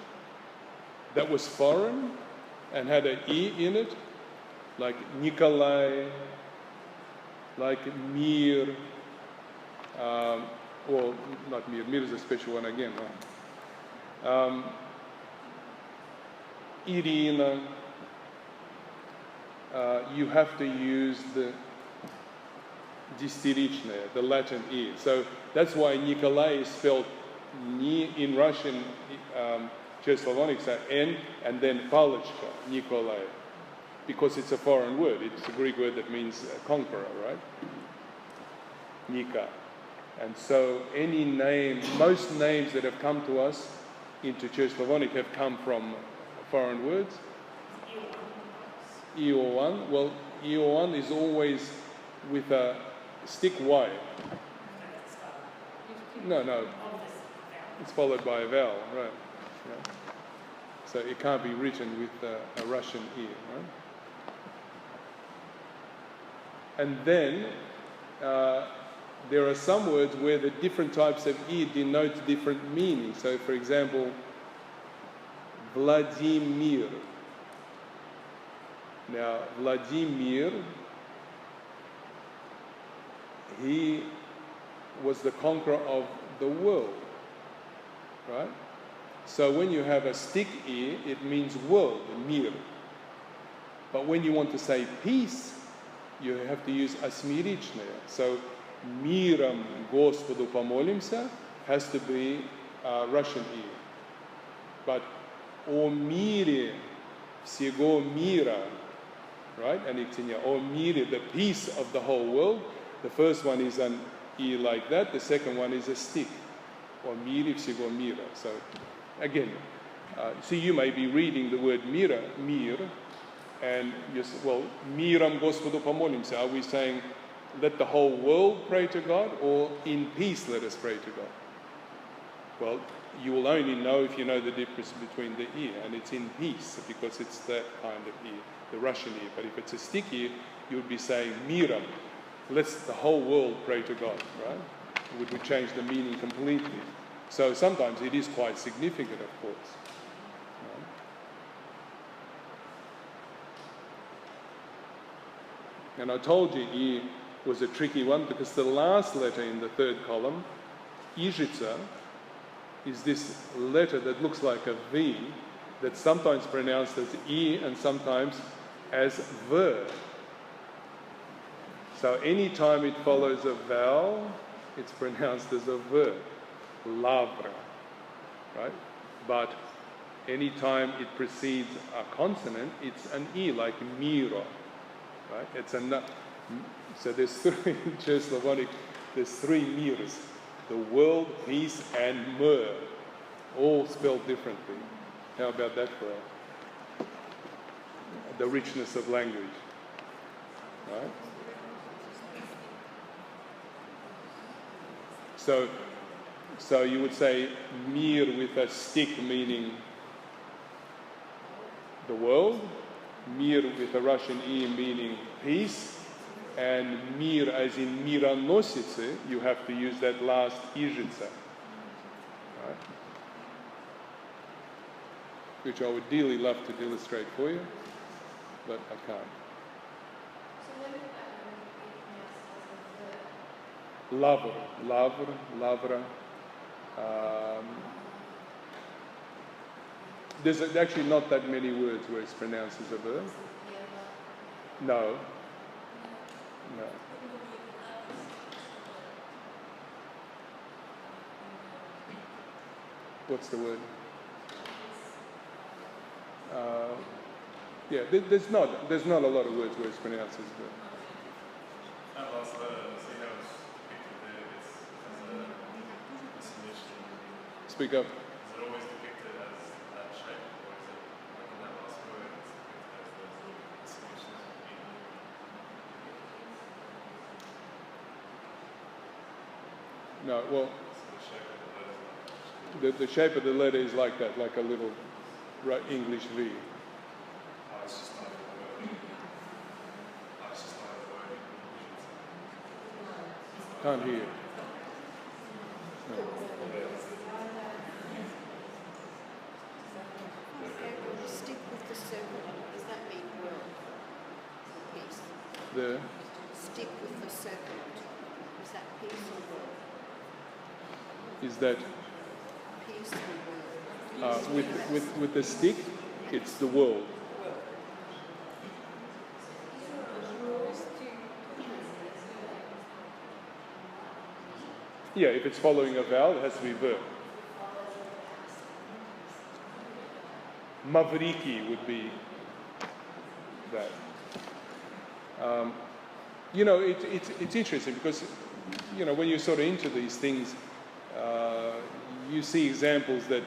S1: that was foreign and had an E in it, like Nikolai, like Mir, well, not Mir, Mir is a special one again, right? Irina, you have to use the distirичное, the Latin E. So that's why Nikolai is spelled in Russian, Church Slavonic, N, and then Palichka, Nikolai, because it's a foreign word. It's a Greek word that means conqueror, right? Nika. And so any name, most names that have come to us into Church Slavonic have come from foreign words. EO1, well, EO1 is always with a stick Y. No, it's followed by a vowel, right? Yeah. So it can't be written with a Russian E, right? And then there are some words where the different types of E denote different meanings. So, for example, Vladimir. Now, Vladimir, he was the conqueror of the world, right? So when you have a stick E, it means world, mir. But when you want to say peace, you have to use asmirichное. So миром Господу помолимся has to be Russian E. But о мире всего мира, right? And it's in O mire, the peace of the whole world. The first one is an E like that. The second one is a stick. O mire всего мира. So again, so you may be reading the word mira, mir, and you say, well, миром Господу помолимся. Are we saying, let the whole world pray to God, or in peace let us pray to God? Well, you will only know if you know the difference between the E, and it's in peace, because it's that kind of E, the Russian E. But if it's a stick E, you would be saying, миром, let the whole world pray to God, right? It would change the meaning completely. So sometimes it is quite significant, of course. Right? And I told you E was a tricky one because the last letter in the third column, Ižica, is this letter that looks like a V that's sometimes pronounced as E and sometimes as V. So anytime it follows a vowel, it's pronounced as a V. Lavra, right? But anytime it precedes a consonant, it's an E, like miro, right? It's a so there's three, in Church Slavonic, there's three mirs. The world, peace, and mir, all spelled differently. How about that for the richness of language, right? So you would say mir with a stick meaning the world, mir with a Russian E meaning peace, and mir as in miranosice, you have to use that last ižica, right? Which I would dearly love to illustrate for you, but I can't. Lavra. There's actually not that many words where it's pronounced as a verb. No. What's the word? Yeah, there's not a lot of words where it's pronounced as a verb.
S3: That last letter, see how it's depicted there, it's as a submission.
S1: Speak up.
S3: Is it always depicted as that shape, or is it like in that last word, it's depicted as those submissions?
S1: No, well, the shape of the letter is like that, like a little English V.
S3: It's just not a word. It's just not a word.
S1: Can't hear. No.
S2: Stick with the circle. Does that mean world or peace?
S1: The
S2: Stick with the circle. Is that peace or world?
S1: is that
S2: Peace or world?
S1: with the stick, it's the world. Yeah, if it's following a vowel, it has to be verb. Mavriki would be that. You know, it's interesting because, you know, when you're sort of into these things, you see examples that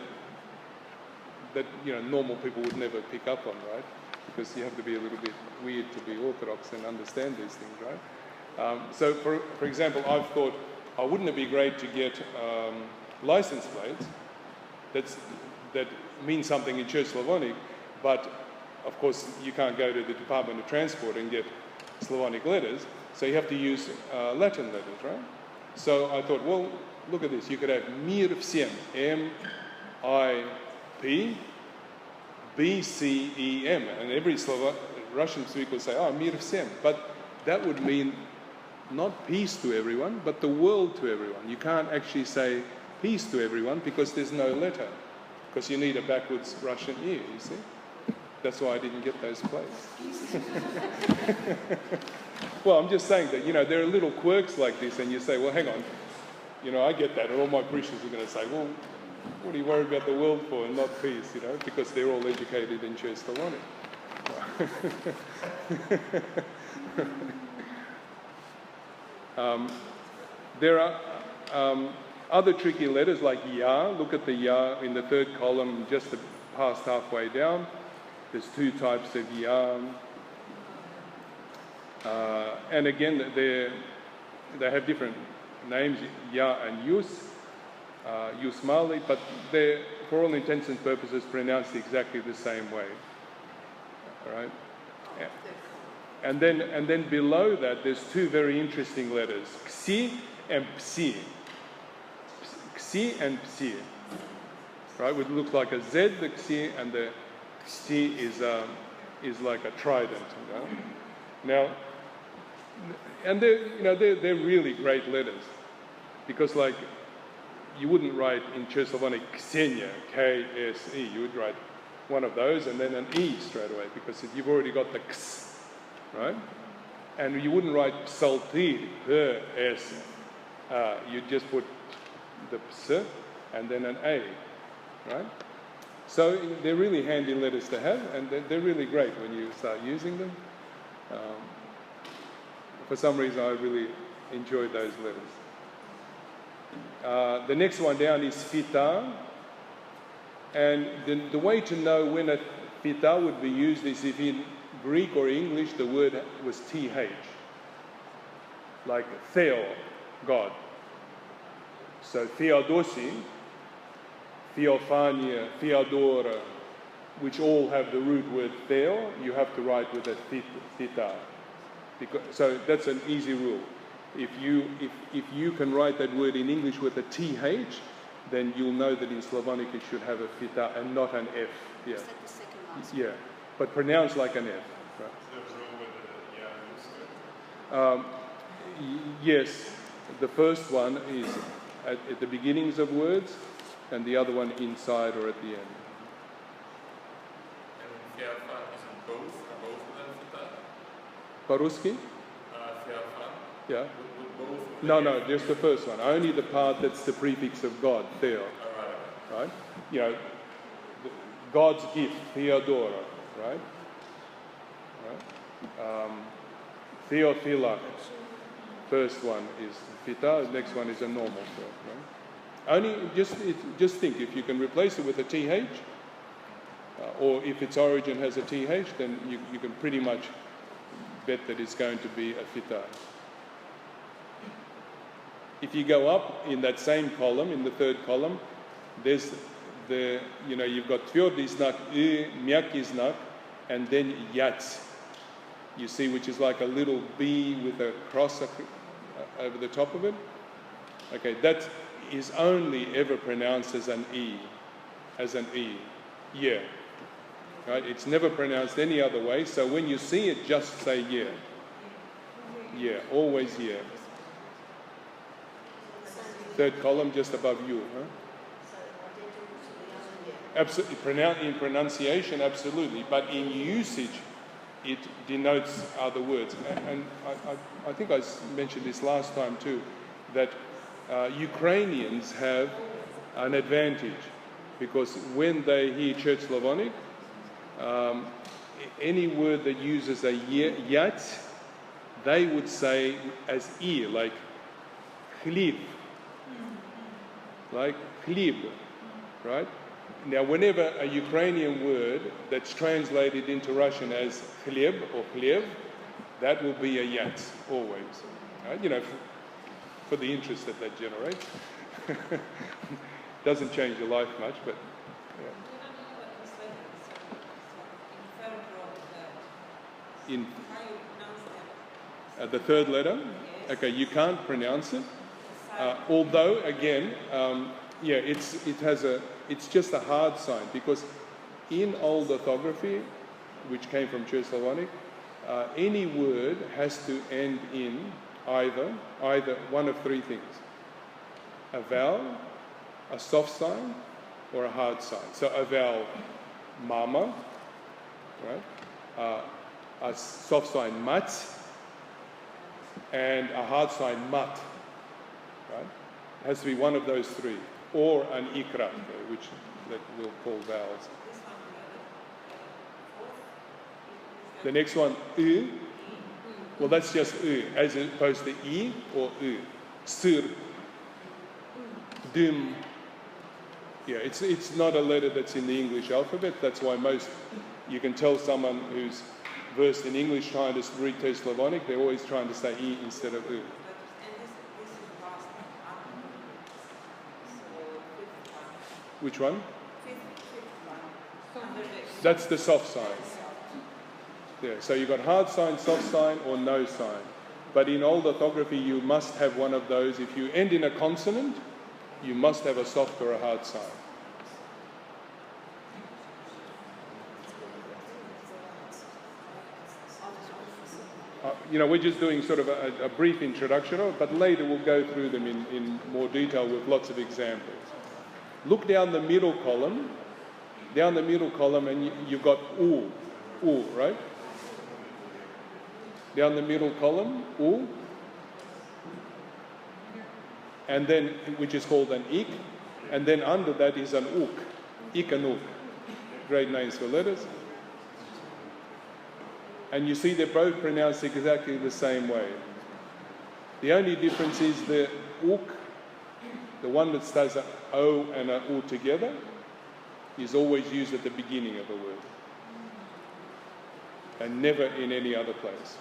S1: you know, normal people would never pick up on, right? Because you have to be a little bit weird to be Orthodox and understand these things, right? So, for example, I've thought, wouldn't it be great to get license plates that mean something in Church Slavonic, but of course you can't go to the Department of Transport and get Slavonic letters, so you have to use Latin letters, right? So I thought, well, look at this. You could have Mir Всем, M-I-P, B-C-E-M, and every Russian speaker would say, Mir Всем. But that would mean not peace to everyone, but the world to everyone. You can't actually say peace to everyone because there's no letter, because you need a backwards Russian ear, you see? That's why I didn't get those plates. Well, I'm just saying that, you know, there are little quirks like this, and you say, well, hang on, you know, I get that, and all my parishioners are going to say, well, what are you worried about the world for and not peace, you know, because they're all educated in Church Slavonic. There are other tricky letters like ya. Look at the ya in the third column, just past halfway down. There's two types of ya. And again, they have different names, ya and yus, yusmali, but they're, for all intents and purposes, pronounced exactly the same way. All right? And then below that, there's two very interesting letters, xi and psi. Xi and psi. Right? Which looks like a Z, the xi, and the xi is like a trident. You know? Now, and they're really great letters, because like you wouldn't write in Church Slavonic Ksenia, K-S-E. You would write one of those and then an E straight away, because you've already got the Ks, right? And you wouldn't write Psaltir, P-S. You'd just put the Ps and then an A, right? So they're really handy letters to have, and they're really great when you start using them. For some reason, I really enjoyed those letters. The next one down is fita. And the way to know when a fita would be used is if in Greek or English the word was th, like Theo, God. So Theodosi, Theophania, Theodora, which all have the root word Theo, you have to write with a theta. So that's an easy rule. If you can write that word in English with a th, then you'll know that in Slavonic it should have a theta and not an F. Yeah.
S2: Is that the second last
S1: Yeah, but pronounced like an F. Right. Yes, the first one is at the beginnings of words, and the other one inside or at the end.
S3: And Theophan isn't both of them fita?
S1: По-русски?
S3: Theophan?
S1: Yeah.
S3: Would both of
S1: No,
S3: them
S1: just the first one. Only the part that's the prefix of God, Theo. Right? You know, God's gift, Theodora, right? Theophilak. First one is fita, next one is a normal form, right? Only just think, if you can replace it with a th, or if its origin has a th, then you can pretty much bet that it's going to be a fita. If you go up in that same column, in the third column, there's you've got tvrdi znak, mjaki znak, and then yats. You see, which is like a little B with a cross over the top of it. Okay, that is only ever pronounced as an E, yeah. Right? It's never pronounced any other way, so when you see it, just say yeah. Yeah, always yeah. Third column, just above you, huh? Absolutely, in pronunciation, absolutely, but in usage, it denotes other words. And I think I mentioned this last time too, that Ukrainians have an advantage because when they hear Church Slavonic, any word that uses a yat, they would say as ear, like chlib, right? Now, whenever a Ukrainian word that's translated into Russian as chleb or khlev, that will be a yat, always. Right? You know, for the interest that generates. Doesn't change your life much, but yeah. In the third letter, okay, you can't pronounce it. Although, again, it's just a hard sign because in Old Orthography, which came from Church Slavonic, any word has to end in either one of three things: a vowel, a soft sign, or a hard sign. So a vowel, mama, right? A soft sign, mat, and a hard sign, mat, right? It has to be one of those three, or an ikra, which that we'll call vowels. The next one, u. Well, that's just u, as opposed to e or u. Sir, dim. Yeah, it's not a letter that's in the English alphabet. That's why you can tell someone who's versed in English trying to read Church Slavonic, they're always trying to say e instead of u. Which one? That's the soft sign. Yeah, so you've got hard sign, soft sign, or no sign. But in Old Orthography, you must have one of those. If you end in a consonant, you must have a soft or a hard sign. We're just doing sort of a brief introduction of it, but later we'll go through them in more detail with lots of examples. Look down the middle column, and you've got u, right? Down the middle column, u, and then, which is called an ik, and then under that is an uk, ik and uk. Great names for letters. And you see they're both pronounced exactly the same way. The only difference is the uk, the one that does an o and an u together, is always used at the beginning of a word, and never in any other place.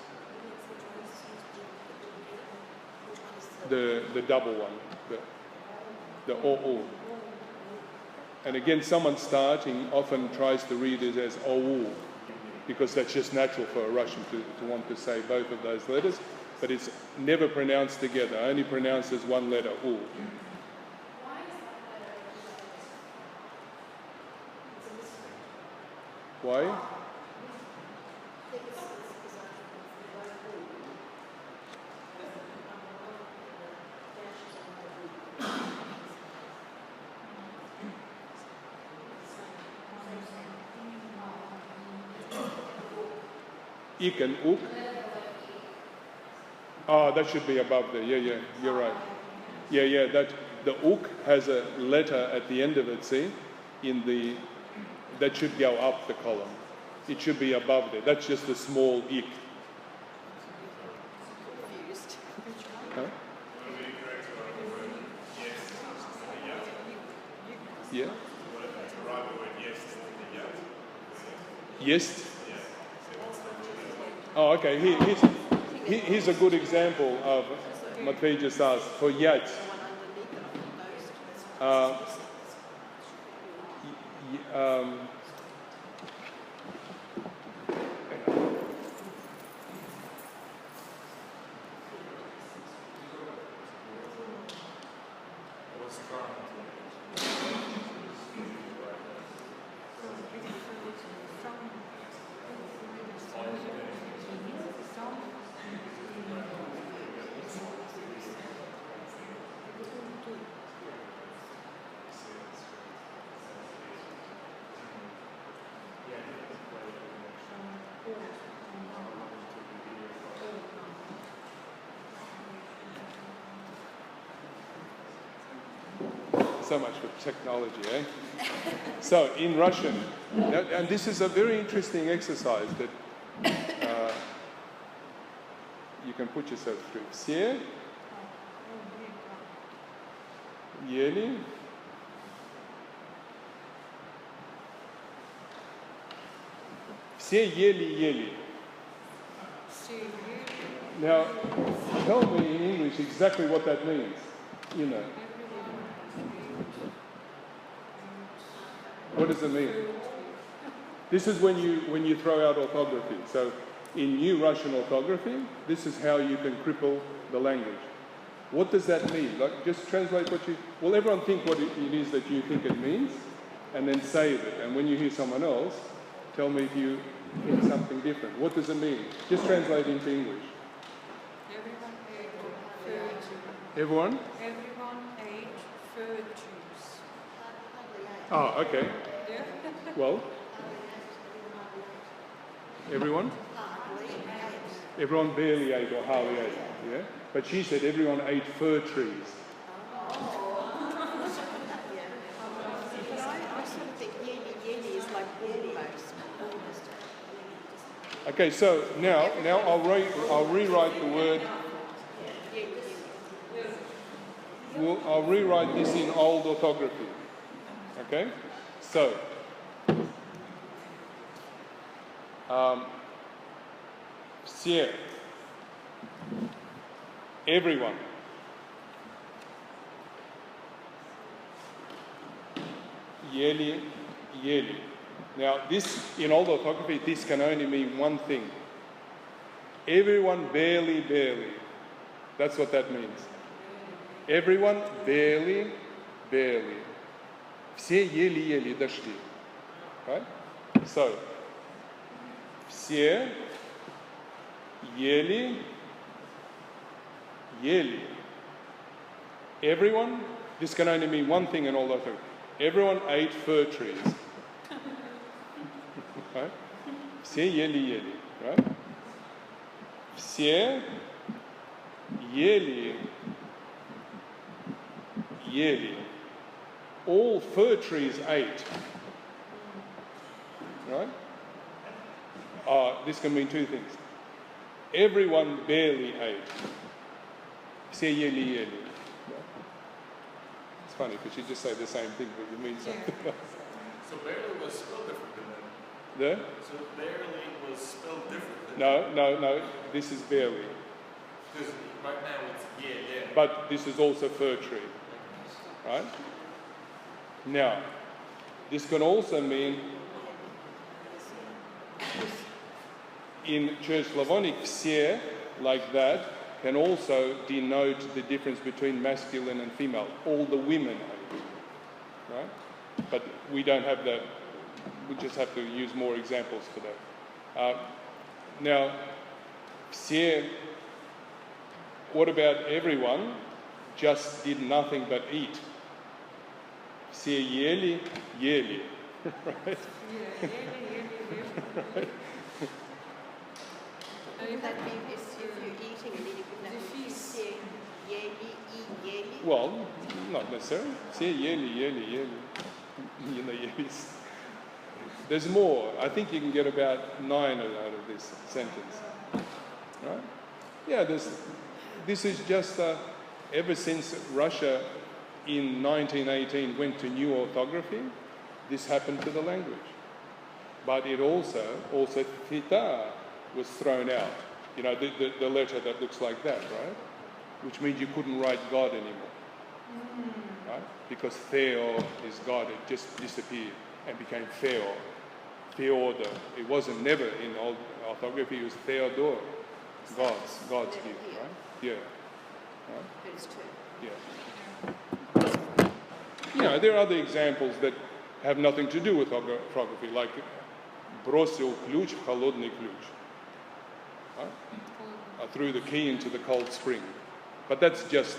S1: The double one, the o. And again, someone starting often tries to read it as ou, because that's just natural for a Russian to want to say both of those letters, but it's never pronounced together, only pronounced as one letter, u. Why? Ik and uk. Oh, that should be above there. Yeah, you're right. Yeah, that the uk has a letter at the end of it, see? That should go up the column. It should be above there. That's just a small ik. Huh? Yeah? Yes? Oh, okay. Here's a good example of Matvey just asked for yat. so much for technology, eh? So, in Russian, and this is a very interesting exercise that you can put yourself through. Все ели все ели. Now, tell me in English exactly what that means. You know. What does it mean? This is when you throw out orthography. So, in new Russian orthography, this is how you can cripple the language. What does that mean? Like, just translate what you... Well, everyone think what it is that you think it means, and then save it. And when you hear someone else, tell me if you think something different. What does it mean? Just translate into English. Everyone?
S4: Everyone ate fir juice.
S1: Oh, okay.
S4: Yeah.
S1: Well, everyone? Everyone barely ate or hardly ate, yeah? But she said everyone ate fir trees.
S2: But I sort of think yeli is like almost.
S1: Okay, so now I'll rewrite the word. I'll rewrite this in old orthography. Okay, so все, everyone. Ели. Now, this, in old orthography, this can only mean one thing. Everyone barely. That's what that means. Everyone barely. Все еле дошли. Right? So, все ели. Everyone, this can only mean one thing in all orthography. Everyone ate fir trees. Right? Все ели. Right? Все ели. All fir trees ate. Right? This can mean two things. Everyone barely ate. Все ели. It's funny because you just say the same thing, but you mean something else.
S3: So barely was spelled different. So barely was spelled different.
S1: No. This is barely.
S3: Because right now it's yeah.
S1: But this is also fir tree. Right? Now, this can also mean in Church Slavonic, все, like that, can also denote the difference between masculine and female. All the women ate. Right? But we don't have that. We just have to use more examples for that. Now, все, what about everyone just did nothing but eat? Все ели. Right? Right?
S2: Would that be if you're eating and then you put that все ели.
S1: Well, not necessarily. Все ели. You know, yes. There's more. I think you can get about 9 out of this sentence. Right? Yeah, this is just ever since Russia in 1918 went to new orthography, this happened to the language. But it also theta was thrown out. You know, the letter that looks like that, right? Which means you couldn't write God anymore. Right? Because theo is God, it just disappeared and became theo. Theodor. It wasn't never in old orthography, it was Theodor. God's gift, right? Yeah. Right?
S2: That is true.
S1: Yeah. You know, there are other examples that have nothing to do with orthography, like бросил ключ в холодный ключ. Right? I threw the key into the cold spring. But that's just,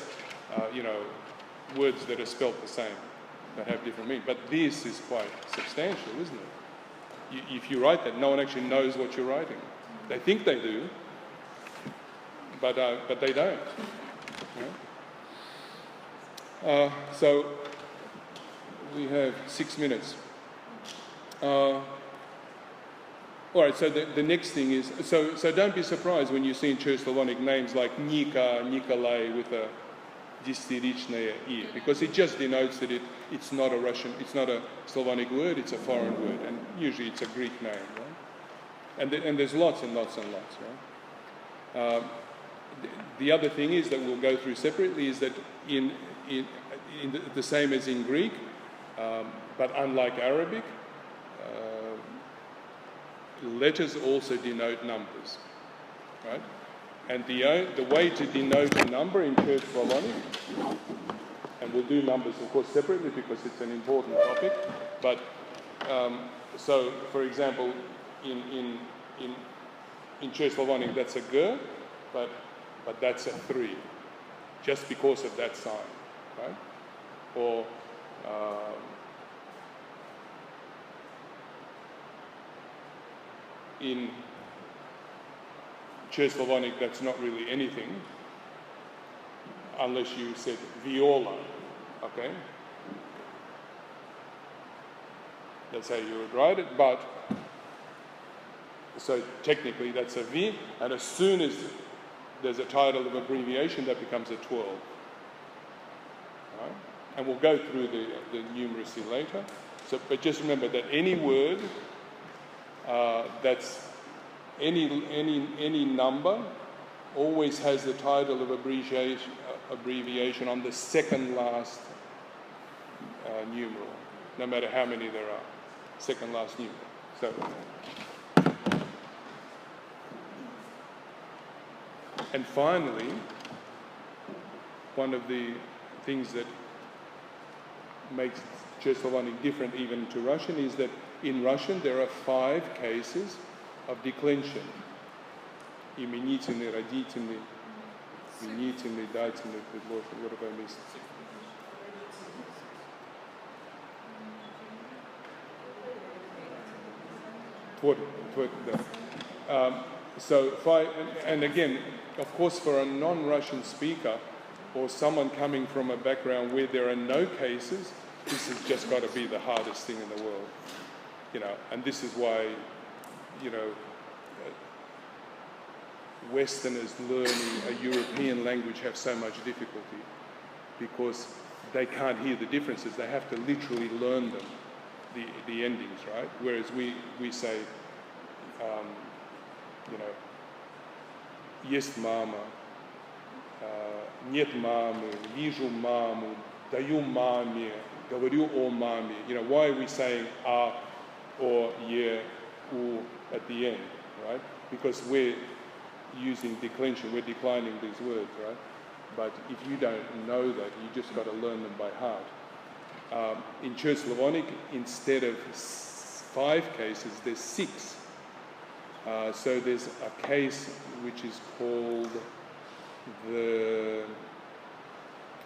S1: words that are spelt the same, that have different meanings. But this is quite substantial, isn't it? If you write that, no one actually knows what you're writing. They think they do, but they don't. So we have 6 minutes. All right, so the next thing is, so don't be surprised when you see in Church Slavonic names like Nika, Nikolai with a disterichная I, because it just denotes that it's not a Russian, it's not a Slavonic word, it's a foreign word, and usually it's a Greek name, right? And there's lots and lots and lots, right? The other thing is that we'll go through separately is that in the same as in Greek, but unlike Arabic, letters also denote numbers, right? And the way to denote a number in Church Slavonic, and we'll do numbers of course separately because it's an important topic, but so for example in Church Slavonic that's a G, but that's a 3, just because of that sign, right? Or in Church Slavonic, that's not really anything, unless you said viola, okay? That's how you would write it, but, so technically that's a V, and as soon as there's a title of abbreviation, that becomes a 12. Right? And we'll go through the numeracy later. So, but just remember that any word that's any number always has the title of abbreviation on the second last numeral, no matter how many there are, second last numeral. So, and finally, one of the things that makes Church Slavonic different even to Russian is that in Russian there are 5 cases of declension. Именительный, родительный, винительный, дательный, предложенный. What have I missed? So 5, and again, of course, for a non-Russian speaker or someone coming from a background where there are no cases, this has just got to be the hardest thing in the world, you know. And this is why, you know, Westerners learning a European language have so much difficulty because they can't hear the differences. They have to literally learn them, the endings, right? Whereas we say, you know, есть мама, нет мамы, вижу маму, даю маме, говорю о маме. You know, why are we saying a or ye, u at the end, right? Because we're using declension, we're declining these words, right? But if you don't know that, you just got to learn them by heart. In Church Slavonic, instead of 5 cases, there's 6. So there's a case which is called the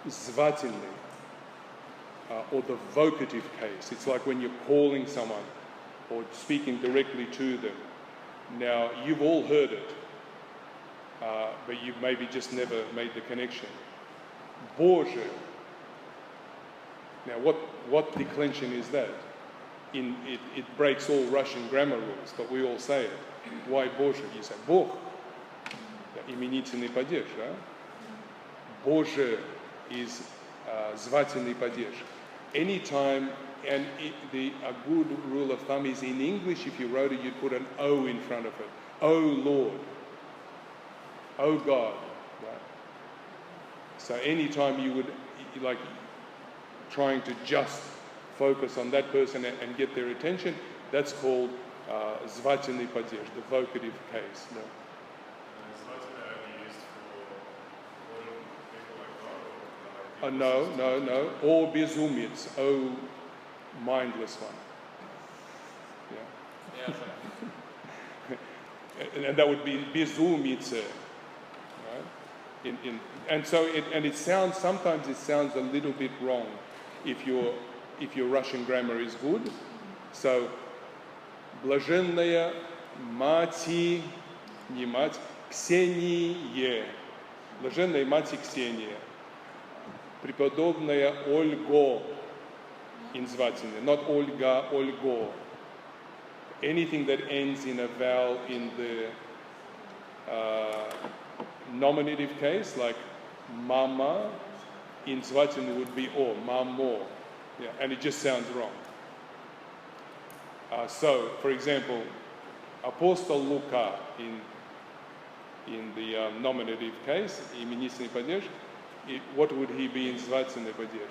S1: zvatelny, or the vocative case. It's like when you're calling someone or speaking directly to them. Now, you've all heard it, but you've maybe just never made the connection. Боже. Now, what declension is that? It breaks all Russian grammar rules, but we all say it. Why Боже? You say Бог. Именительный падеж, да? Боже is звательный падеж. Anytime, and a good rule of thumb is in English, if you wrote it, you'd put an O in front of it. Oh Lord. Oh God. Right? So anytime you would, like, trying to just focus on that person and get their attention, that's called звательный падеж, the vocative case. No? No. Or безумец, oh mindless one. Yeah. And that would be безумица, right? And so it sounds, sometimes it sounds a little bit wrong if your Russian grammar is good. So блаженная мати, не мать, Ксения, блаженная мать Ксения, преподобная Ольго, in Zvacine, not Olga, Olgo. Anything that ends in a vowel in the nominative case, like mama, in Zvacine would be o, mamo, yeah, and it just sounds wrong. So, for example, Apostle Luca in the nominative case, именительный падеж, what would he be in звательный падеж?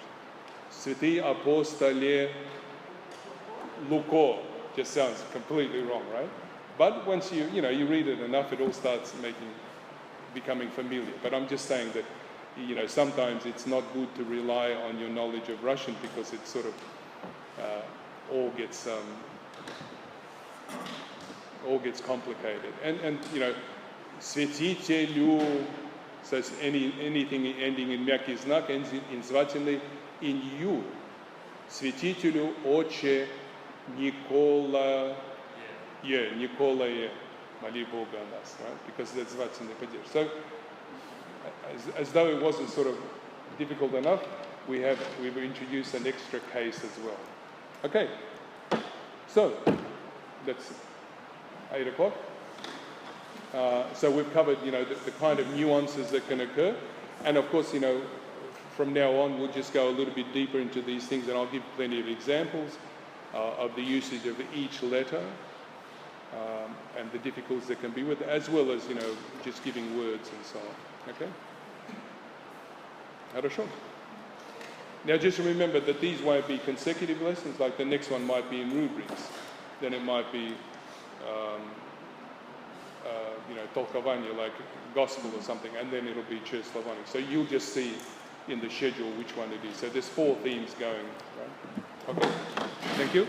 S1: Святый апостоле Luco just sounds completely wrong, right? But once you read it enough, it all starts becoming familiar. But I'm just saying that, sometimes it's not good to rely on your knowledge of Russian because it sort of all gets complicated. And святителю says anything ending in мягкий знак ends in звательный in you. Святителю отче Николае, моли Бога о нас, right? Because that's звательный падеж. So, as though it wasn't sort of difficult enough, we've introduced an extra case as well. Okay, so that's 8 o'clock. So we've covered, the kind of nuances that can occur, and of course, from now on we'll just go a little bit deeper into these things, and I'll give plenty of examples of the usage of each letter and the difficulties that can be with it, as well as just giving words and so on. Okay. Хорошо. Now just remember that these won't be consecutive lessons, like the next one might be in rubrics, then it might be толкование, like gospel or something, and then it'll be Church Slavonic. So you'll just see in the schedule which one it is. So there's 4 themes going, right? Okay, thank you.